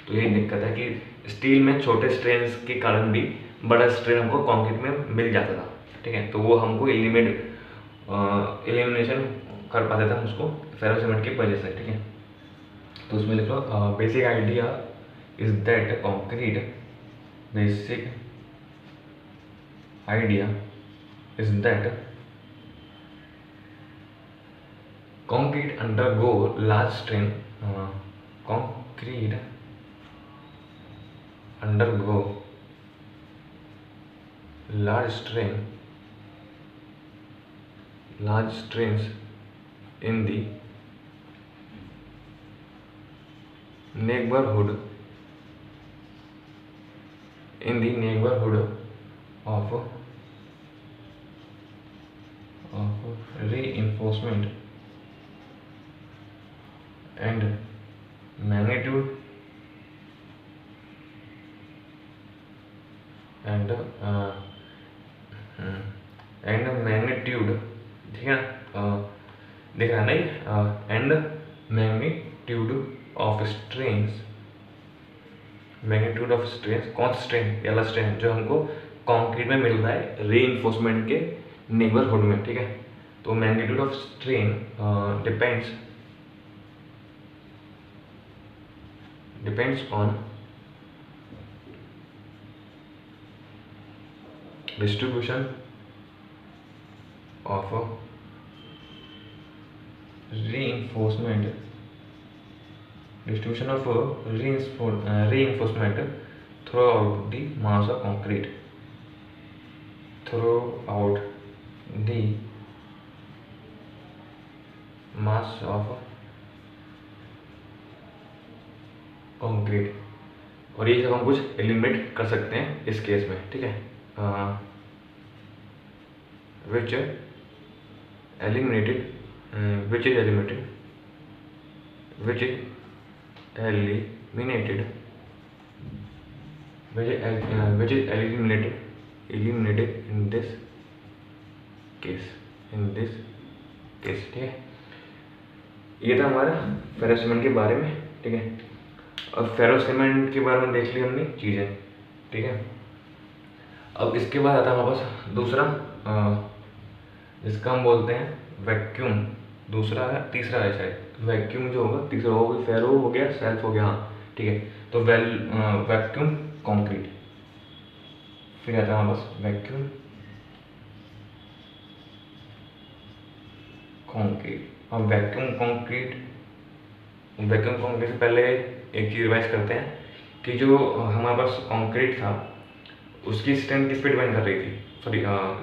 तो यही दिक्कत है कि स्टील में छोटे स्ट्रेन के कारण भी बड़ा स्ट्रेन हमको कंक्रीट में मिल जाता था, ठीक है। तो वो हमको एलिमिनेशन कर पाते थे हम उसको फेरोसीमेंट की वजह से, ठीक है। तो उसमें लिख लो basic idea is that concrete, basic idea is that concrete undergo large strain concrete undergo large strains in the neighborhood of reinforcement and magnitude and magnitude, ठीक है, दिख रहा नहीं, एंड मैग्नीट्यूड ऑफ स्ट्रेन्स, कौन सा स्ट्रेन, वाला स्ट्रेन जो हमको कंक्रीट में मिल रहा है रीइंफोर्समेंट के नेबरहुड में, ठीक है। तो magnitude of strain depends on distribution of reinforcement throughout the mass of concrete, throughout the mass of concrete। और ये सब हम कुछ एलिमिनेट कर सकते हैं इस केस में, ठीक है। which is eliminated which is eliminated in this case, ठीक है। ये था हमारा फेरोसीमेंट के बारे में, ठीक है। अब फेरोसीमेंट के बारे में देख ली हमने चीज़ें, ठीक है। अब इसके बाद आता है हमारे पास दूसरा, जिसका हम बोलते हैं वैक्यूम। दूसरा है, तीसरा है शायद, वैक्यूम जो होगा तीसरा होगा, फेरो हो गया, सेल्फ हो गया, हाँ ठीक है। तो वैक्यूम कंक्रीट, फिर आता है हमारे पास वैक्यूम कंक्रीट। अब वैक्यूम कंक्रीट से पहले एक चीज़ रिवाइज करते हैं कि जो हमारे पास कंक्रीट था उसकी स्ट्रेंथ किस पे डिपेंड कर रही थी,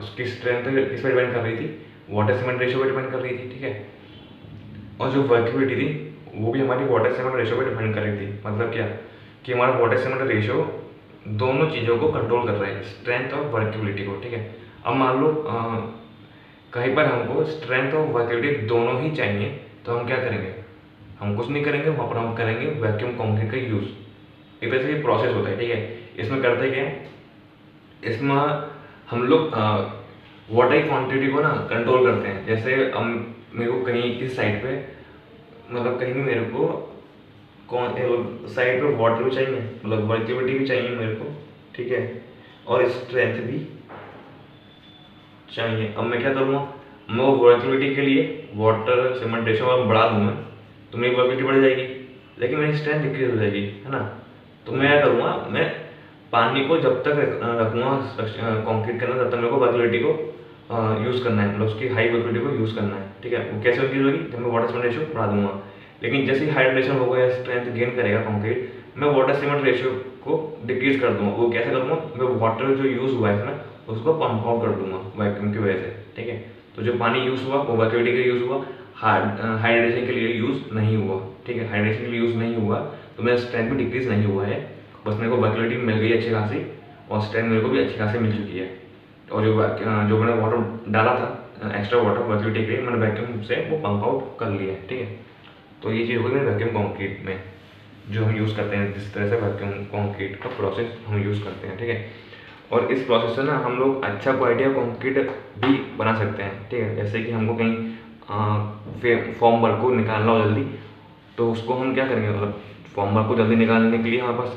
उसकी स्ट्रेंथ किस पे डिपेंड कर रही थी, वाटर सीमेंट रेशियो पे डिपेंड कर रही थी, ठीक है। और जो वर्किबिलिटी थी वो भी हमारी वाटर सीमेंट रेशियो पे डिपेंड कर रही थी। मतलब क्या कि हमारा वाटर सीमेंट रेशियो दोनों चीज़ों को कंट्रोल कर रहा है, स्ट्रेंथ और वर्किबिलिटी को, ठीक है। अब मान लो कहीं पर हमको स्ट्रेंथ और वर्किबिलिटी दोनों ही चाहिए, तो हम क्या करेंगे, हम कुछ नहीं करेंगे, वहाँ पर हम करेंगे वैक्यूम कंक्रीट का यूज़। एक तरह से ये प्रोसेस होता है, ठीक है। इसमें करते क्या है, इसमें हम लोग वाटर की क्वांटिटी को ना कंट्रोल करते हैं। जैसे मेरे को कहीं किस साइड पे, मतलब कहीं भी मेरे को साइड पे वाटर भी चाहिए, मतलब वर्किबिलिटी भी चाहिए मेरे को, ठीक है, और स्ट्रेंथ भी चाहिए। अब मैं क्या करूँगा, मैं वो वर्किबिलिटी के लिए वाटर सीमेंट रेशो मैं बढ़ा दूँ मैं, तो मेरी वर्बिलिटी बढ़ जाएगी, लेकिन मेरी स्ट्रेंथ डिक्रीज हो जाएगी, है ना। तो मैं क्या करूँगा, मैं पानी को जब तक रखूँगा कंक्रीट के अंदर, तब तक मेरे को वर्बिलिटी को यूज़ करना है, मतलब उसकी हाई वर्बिलिटी को यूज़ करना है, ठीक है। वो कैसे इंक्रीज होगी, जब मैं वाटर सीमेंट रेशियो बढ़ा दूंगा। लेकिन जैसे ही हाइड्रेशन होगा या स्ट्रेंथ गेन करेगा कंक्रीट, मैं वाटर सीमेंट रेशियो को डिक्रीज कर दूंगा। वो कैसे करूँगा, मैं वाटर जो यूज़ हुआ है इसमें उसको पंप आउट कर दूंगा वैक्यूम की वजह से, ठीक है। तो जो पानी यूज़ हुआ वो वर्बिलिटी के लिए यूज़ हुआ, हाइड्रेशन के लिए यूज़ नहीं हुआ, ठीक है। हाइड्रेशन के लिए यूज़ नहीं हुआ तो मेरा स्ट्रेंथ भी डिक्रीज नहीं हुआ है, बस मेरे को वर्बिलिटी मिल गई अच्छी खासी, और स्ट्रेंथ मेरे को भी अच्छी खासी मिल चुकी है। और जो मैंने वाटर डाला था एक्स्ट्रा वाटर वर्बिलिटी के लिए, मैंने वैक्यूम से वो पंप आउट कर लिया है, ठीक है। तो ये चीज़ होगी मेरे वैक्यूम कंक्रीट में जो हम यूज़ करते हैं, जिस तरह से वैक्यूम कंक्रीट का प्रोसेस हम यूज़ करते हैं, ठीक है। और इस प्रोसेस से ना हम लोग अच्छा क्वालिटी का कंक्रीट भी बना सकते हैं, ठीक है। जैसे कि हमको कहीं फॉर्म वर्क को निकालना हो जल्दी, तो उसको हम क्या करेंगे, मतलब फॉर्म वर्क को जल्दी निकालने के लिए हमारे पास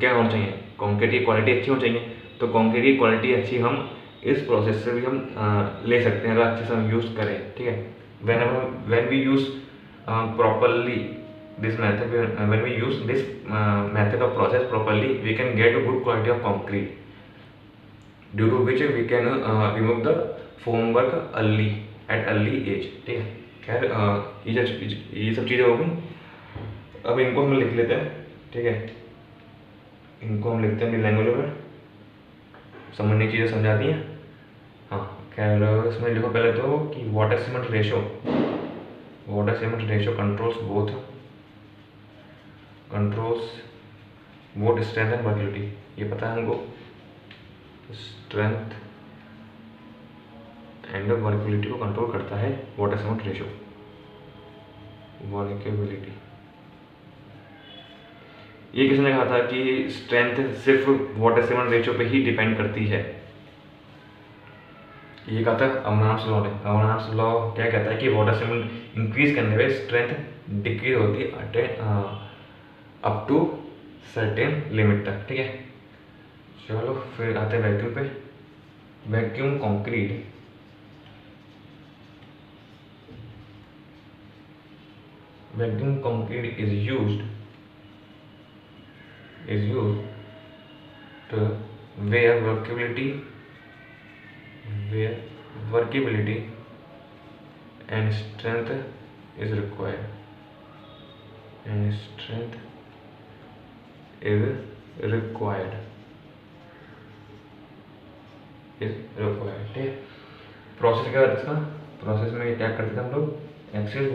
क्या होना चाहिए, कंक्रीट की क्वालिटी अच्छी होनी चाहिए। तो कंक्रीट की क्वालिटी अच्छी हम इस प्रोसेस से भी हम ले सकते हैं अगर अच्छे से हम यूज़ करें, ठीक है। when we use properly this method, when we use this method of process properly, we can get a good quality of concrete, due to which we can remove the formwork at early age, ठीक है। खैर ये सब चीज़ें हो गई, अब इनको हम लिख लेते हैं, ठीक है। इनको हम लिखते हैं अपनी लैंग्वेज में, समझने की चीज़ें समझाती हैं। हाँ खैर, इसमें लिखो पहले तो कि water cement ratio controls both strength and workability. ये पता है हमको, स्ट्रेंथ एंड वर्बिलिटी को कंट्रोल करता है वाटर सीमेंट रेशो। वर्बिलिटी ये किसने कहा था कि स्ट्रेंथ सिर्फ वाटर सीमेंट रेशो पे ही डिपेंड करती है? ये कहा था अमरनाथ लॉ ने। अमरनाथ लॉ क्या कहता है कि वाटर सीमेंट इंक्रीज करने पे स्ट्रेंथ डिक्रीज होती है अप टू सर्टेन लिमिट तक, ठीक है। चलो फिर आते हैं वैक्यूम पे। Vacuum concrete is used to where workability and strength is required, ठीक है। प्रोसेस क्या करते हैं, प्रोसेस में क्या करते थे हम लोग, access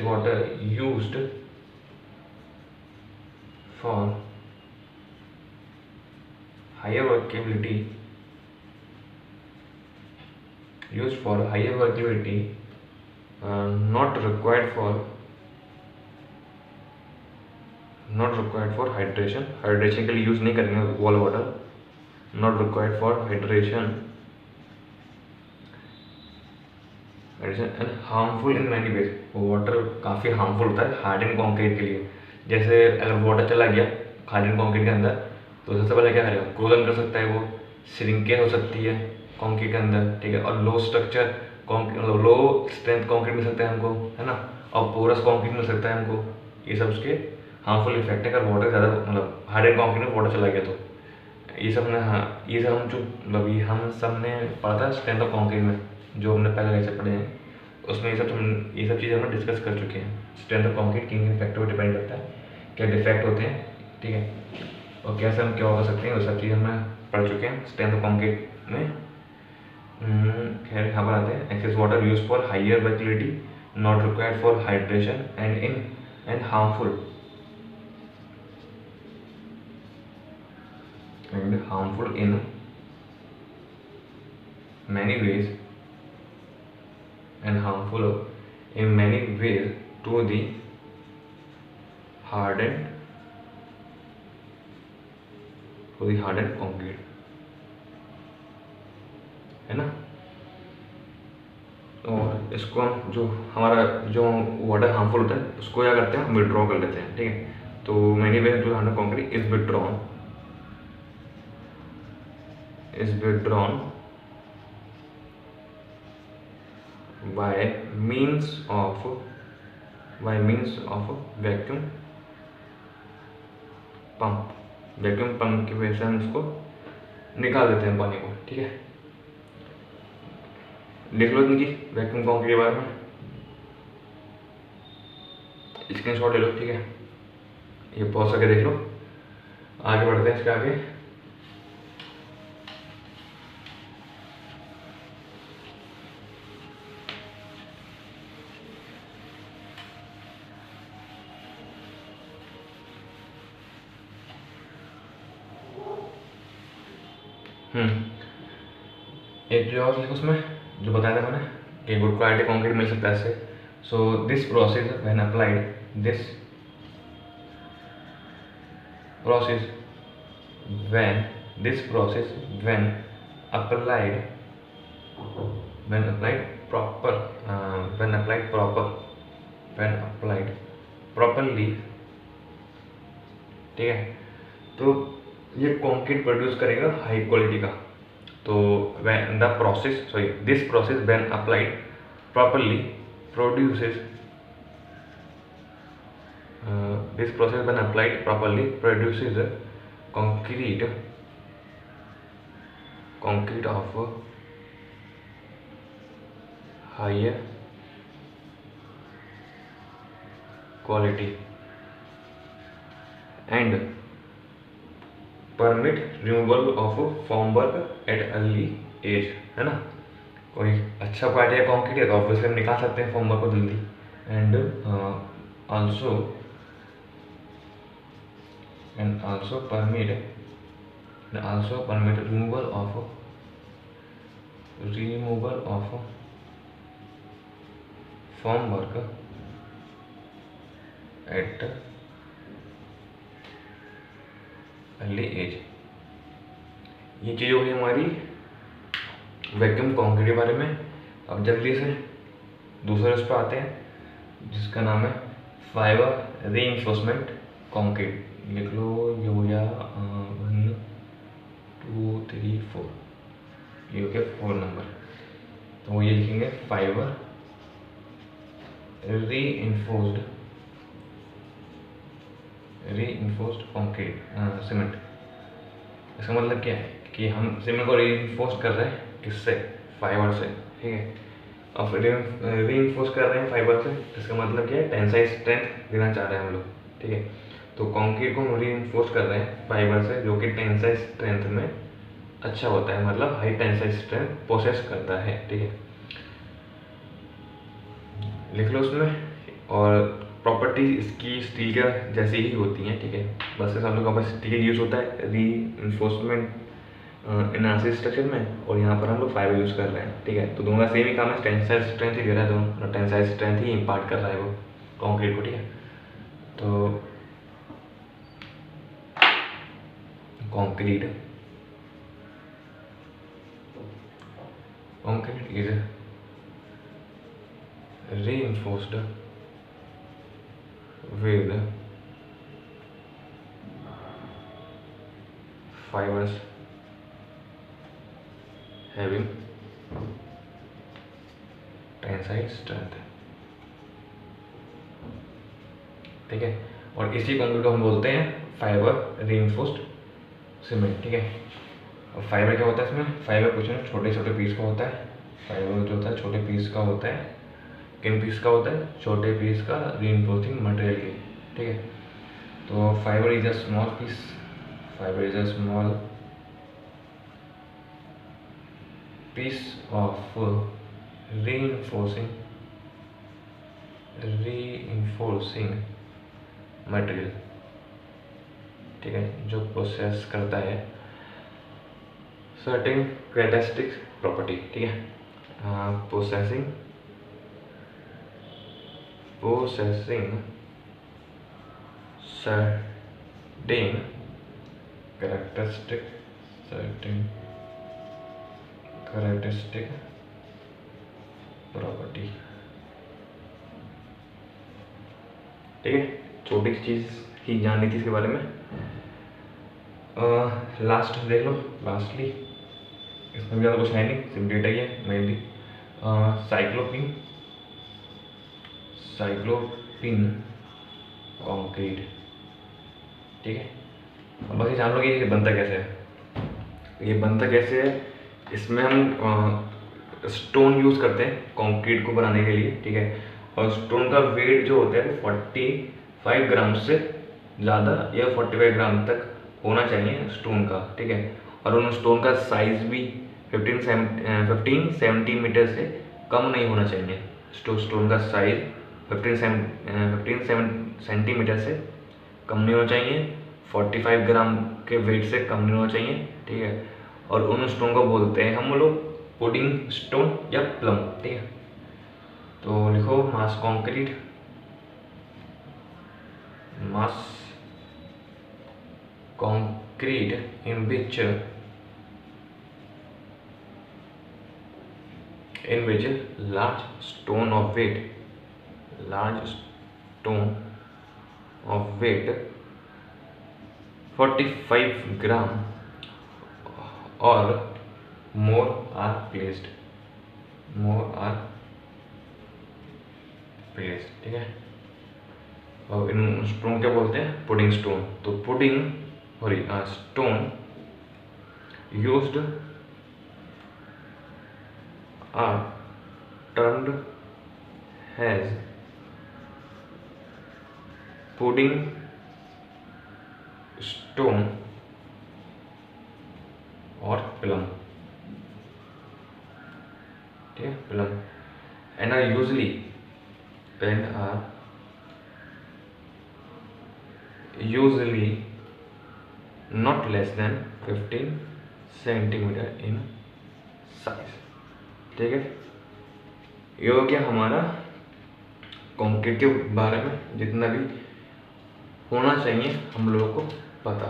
water used for higher workability not required for hydration के लिए यूज नहीं करेंगे wall water, not required for hydration and harmful in many ways. Water काफ़ी हार्मफुल होता है हार्डन कंक्रीट के लिए। जैसे अगर वाटर चला गया हार्डन कंक्रीट के अंदर, तो सबसे पहले क्या करेगा, क्रोजन कर सकता है, वो श्रिंकेज हो सकती है कंक्रीट के अंदर, ठीक है। और लो स्ट्रक्चर मतलब लो स्ट्रेंथ कंक्रीट मिल सकता है हमको, है ना। और पोरस कंक्रीट मिल सकता है हमको। ये सब उसके हार्मफुल इफेक्ट है अगर वाटर ज़्यादा मतलब हार्डन कंक्रीट में वाटर चला गया तो। ये सब हम जो मतलब ये हम सब ने पढ़ा था स्ट्रेंथ ऑफ कंक्रीट में, जो हमने पहले लेक्चर पढ़े हैं, उसमें ये सब चीज़ें हम डिस्कस कर चुके हैं। स्ट्रेंथ ऑफ कंक्रीट किन फैक्टर पर डिपेंड करता है, क्या डिफेक्ट होते हैं, ठीक है, और कैसे हम क्या कर सकते हैं, वो सब चीज़ हमें पढ़ चुके हैं स्ट्रेंथ ऑफ कंक्रीट में। खैर यहाँ पर आते हैं, excess water use for higher workability not required for hydration and harmful in many ways to the hardened concrete, है ना। और इसको हम जो हमारा जो वाटर हार्मफुल होता है उसको क्या करते हैं, हम विड्रॉ कर लेते हैं, ठीक है। तो मैनी वेज जो harden concrete is withdrawn bye means of vacuum pump. Vacuum pump की वजह से हम इसको निकाल देते हैं पानी को, ठीक है। लिख लो इनकी वैक्यूम पंप के बारे में, स्क्रीनशॉट ले लो, ठीक है। ये पॉज करके देख लो। आगे बढ़ते हैं इसके आगे। एक जो और लिखो उसमें जो बताया था मैंने कि गुड क्वालिटी कंक्रीट मिल सकता है इससे। So this process when applied properly, ठीक है। तो ये कंक्रीट प्रोड्यूस करेगा हाई क्वालिटी का। तो when the process sorry this process when applied properly produces a concrete of higher quality and permit removal of formwork at early age, है ना। कोई अच्छा क्वालिटी का कॉन्क्रीट है तो ऑब्वियसली हम निकाल सकते हैं फॉर्मवर्क को जल्दी। And also permit removal of formwork at early age. ये चीज़ होगी हमारी वैक्यूम कंक्रीट के बारे में। अब जल्दी से दूसरे उस पर आते हैं जिसका नाम है फाइबर रीइंफोर्समेंट कंक्रीट। लिख लो, ये हो गया 1 2 3 4, ये हो गया 4 नंबर। तो ये लिखेंगे फाइबर रीइंफोर्स्ड कंक्रीट सीमेंट। इसका मतलब क्या है कि हम सीमेंट को रीइंफोर्स कर रहे हैं, किससे? फाइबर से, ठीक है। अब रीइंफोर्स कर रहे हैं फाइबर से, इसका मतलब क्या है? टेंसाइल स्ट्रेंथ देना चाह रहे हैं हम लोग, ठीक है। तो कंक्रीट को हम रीइंफोर्स कर रहे हैं फाइबर से, जो कि टेंसाइल स्ट्रेंथ में अच्छा होता है, मतलब हाई टेंसाइल स्ट्रेंथ पोसेस करता है, ठीक है। लिख लो उसमें। और प्रॉपर्टी इसकी स्टील का जैसी ही होती हैं, ठीक है। बस हम लोग का बस स्टील यूज़ होता है री इन्फोर्समेंट एनालिसिस स्ट्रक्चर में, और यहाँ पर हम लोग फाइबर यूज़ कर रहे हैं, ठीक है। तो दोनों का सेम ही काम है, टेंसाइल स्ट्रेंथ ही दे रहा है, दोनों टेंसाइल स्ट्रेंथ ही इम्पार्ट कर रहा है वो कंक्रीट को, ठीक है। तो concrete is reinforced with fibers having tensile strength, ठीक है। और इसी कंक्रीट को हम बोलते हैं फाइबर रीइंफोर्स्ड सीमेंट, ठीक है। अब फाइबर क्या होता है इसमें? फाइबर कुछ ना छोटे छोटे पीस का होता है। फाइबर जो होता है छोटे पीस का होता है। किन पीस का होता है? छोटे पीस का रीइंफोर्सिंग मटेरियल की, ठीक है। तो fibre is a small piece, fibre is a small piece of reinforcing material, ठीक है, जो प्रोसेस करता है सर्टेन कैरेक्टरिस्टिक प्रॉपर्टी, ठीक है। प्रोसेसिंग certain characteristic प्रॉपर्टी, ठीक है। छोटी सी चीज़ ही जाननी थी इसके बारे में। लास्ट देख लो, लास्टली इसमें भी ज़्यादा कुछ है नहीं, सिर्फ डेटा ही है मेनली। साइक्लोपिन साइक्लोपिन कंक्रीट, ठीक है। अब बाकी जान लो कि ये बनता कैसे है। ये बनता कैसे है, इसमें हम स्टोन यूज़ करते हैं कंक्रीट को बनाने के लिए, ठीक है। और स्टोन का वेट जो होता है 45 ग्राम से ज़्यादा या 45 ग्राम तक होना चाहिए स्टोन का, ठीक है। और उन स्टोन का साइज़ भी 15 सेंटीमीटर से कम नहीं होना चाहिए। स्टोन का साइज 15 सेंटीमीटर से कम नहीं होना चाहिए, 45 ग्राम के वेट से कम नहीं होना चाहिए, ठीक है। और उन स्टोन को बोलते हैं हम लोग पुडिंग स्टोन या प्लम, ठीक है। तो लिखो mass concrete, mass concrete in which large stone of weight 45 gram or more are placed, ठीक है। और इन स्टोन क्या बोलते हैं, पुडिंग स्टोन। तो pudding sorry stone used are termed as pudding stone और plum, ठीक है, plum, and are usually not less than 15 centimetre in size, ठीक है। ये हो गया हमारा कंक्रीट के बारे में जितना भी होना चाहिए हम लोगों को पता,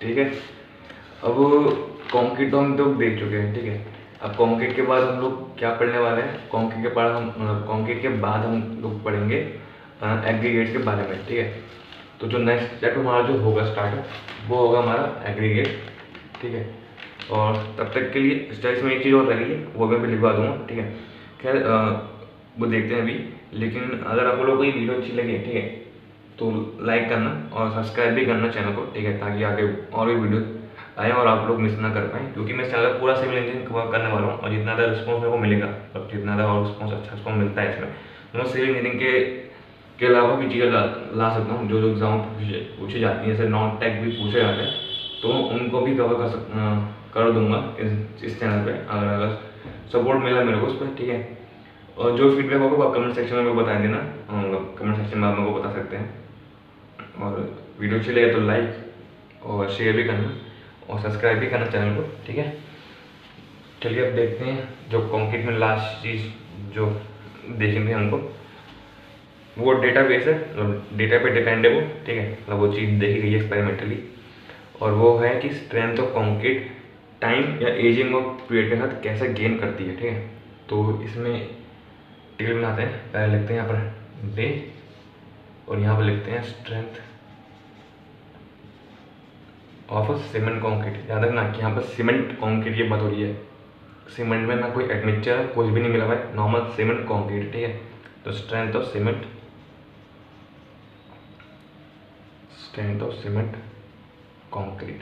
ठीक है। अब कंक्रीट तो हम तो देख चुके हैं, ठीक है। अब कंक्रीट के बाद हम लोग क्या पढ़ने वाले हैं, कंक्रीट के बाद हम लोग पढ़ेंगे एग्रीगेट के बारे में, ठीक है। तो जो नेक्स्ट स्टेप हमारा जो होगा स्टार्ट वो होगा हमारा एग्रीगेट, ठीक है। और तब तक के लिए स्टाइल्स में एक चीज़ और रह गई है, वो मैं भी लिखवा दूंगा, ठीक है। खैर वो देखते हैं अभी। लेकिन अगर आप लोगों को ये वीडियो अच्छी लगे, ठीक है, तो लाइक करना और सब्सक्राइब भी करना चैनल को, ठीक है, ताकि आगे और भी वीडियो आए और आप लोग मिस ना कर पाएँ। क्योंकि मैं चैनल पूरा सिविल इंजीनियरिंग कवर करने वाला हूँ और जितना ज़्यादा रिस्पॉन्स मेरे को मिलेगा और जितना ज़्यादा और रिस्पॉन्स अच्छा रिस्पॉन्स मिलता है इसमें, तो मैं सिविल इंजीनियरिंग के अलावा भी चीज़ें ला सकता हूँ। जो एग्जाम पूछी जाती हैं, जैसे नॉन टेक भी पूछे जाते हैं, तो उनको भी कवर कर दूंगा इस चैनल पे, अगर सपोर्ट मिला मेरे को उस पर, ठीक है। और जो फीडबैक होगा आप कमेंट सेक्शन में मेरे को बता देना, कमेंट सेक्शन में आप मेरे को बता सकते हैं। और वीडियो अच्छी लगे तो लाइक और शेयर भी करना और सब्सक्राइब भी करना चैनल को, ठीक है। चलिए अब देखते हैं जो कंक्रीट में लास्ट चीज़ जो देखेंगे हमको, वो डेटाबेस है, मतलब डेटा पे डिपेंड है वो, ठीक है। मतलब वो चीज़ देखी गई है एक्सपेरिमेंटली, और वो है कि स्ट्रेंथ ऑफ कंक्रीट टाइम या एजिंग ऑफ पीरियड के साथ कैसे गेन करती है, ठीक है। तो इसमें टेबल बनाते हैं, पहले लिखते हैं यहाँ पर डे और यहाँ पर लिखते हैं स्ट्रेंथ ऑफ सीमेंट कंक्रीट। याद रखना कि यहाँ पर सीमेंट कंक्रीट की बात हो रही है, सीमेंट में ना कोई एडमिक्सचर कुछ भी नहीं मिला हुआ है, नॉर्मल सीमेंट कंक्रीट, ठीक है। तो स्ट्रेंथ ऑफ सीमेंट कंक्रीट,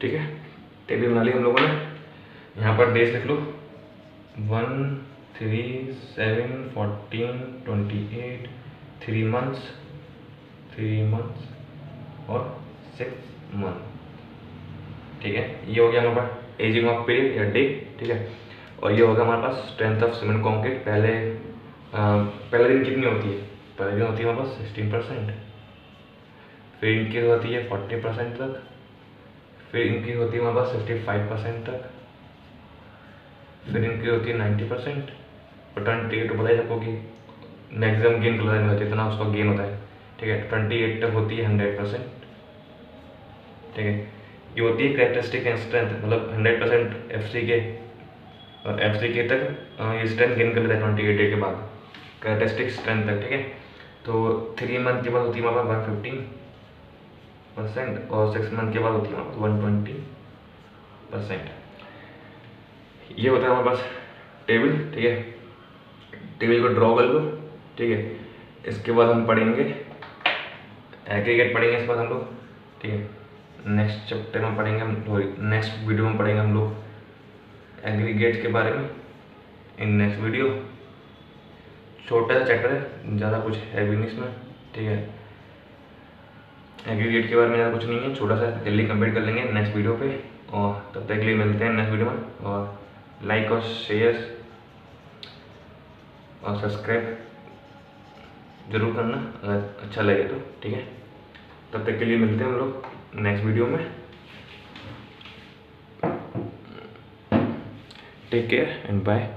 ठीक है। टेबल बना ली हम लोगों ने, यहाँ पर डेज लिख लो 1, 3, 7, 14, 28, 3 months और 6 month, ठीक है। ये हो गया हमारे पास एजिंग ऑफ पीरियड या डे, ठीक है। और ये होगा हमारे पास स्ट्रेंथ ऑफ सीमेंट कंक्रीट। पहले दिन कितनी होती है, पहले दिन होती है हमारे पास 16%, फिर इनकी होती है 40% तक, फिर इनकी होती है हमारे पास 65% तक, फिर इनकी होती है 90%, और 28 पता है आपको कि मैक्सिमम गेन कलर में होती है, इतना उसका गेन होता है, ठीक है। 28 तक होती है 100%, ठीक है। ये होती है कैरेक्टरिस्टिक एंड स्ट्रेंथ, मतलब 100% FCK और FCK तक ये स्ट्रेंथ गेन कर लेता है 28 डे के बाद, कैरेक्टरिस्टिक स्ट्रेंथ तक, ठीक है। तो 3 मंथ के बाद होती है हमारे पास 115% और 6 मंथ के बाद होती है 120%। ये होता है हमारे पास टेबल, ठीक है। टेबल को ड्रॉ कर लो, ठीक है। इसके बाद हम पढ़ेंगे एग्रीगेट, पढ़ेंगे इसके बाद हम लोग, ठीक है। नेक्स्ट चैप्टर में पढ़ेंगे हम, नेक्स्ट वीडियो में पढ़ेंगे हम लोग एग्रीगेट के बारे में इन नेक्स्ट वीडियो। छोटा सा चैप्टर है, ज़्यादा कुछ है भी नहीं इसमें, ठीक है। एग्रीगेट के बारे में ज़्यादा कुछ नहीं है, छोटा सा, जल्दी कंप्लीट कर लेंगे नेक्स्ट वीडियो पे। और तब तक के लिए मिलते हैं नेक्स्ट वीडियो में, और लाइक और शेयर और सब्सक्राइब जरूर करना अगर अच्छा लगे तो, ठीक है। तब तक के लिए मिलते हैं हम लोग नेक्स्ट वीडियो में। Take care and bye.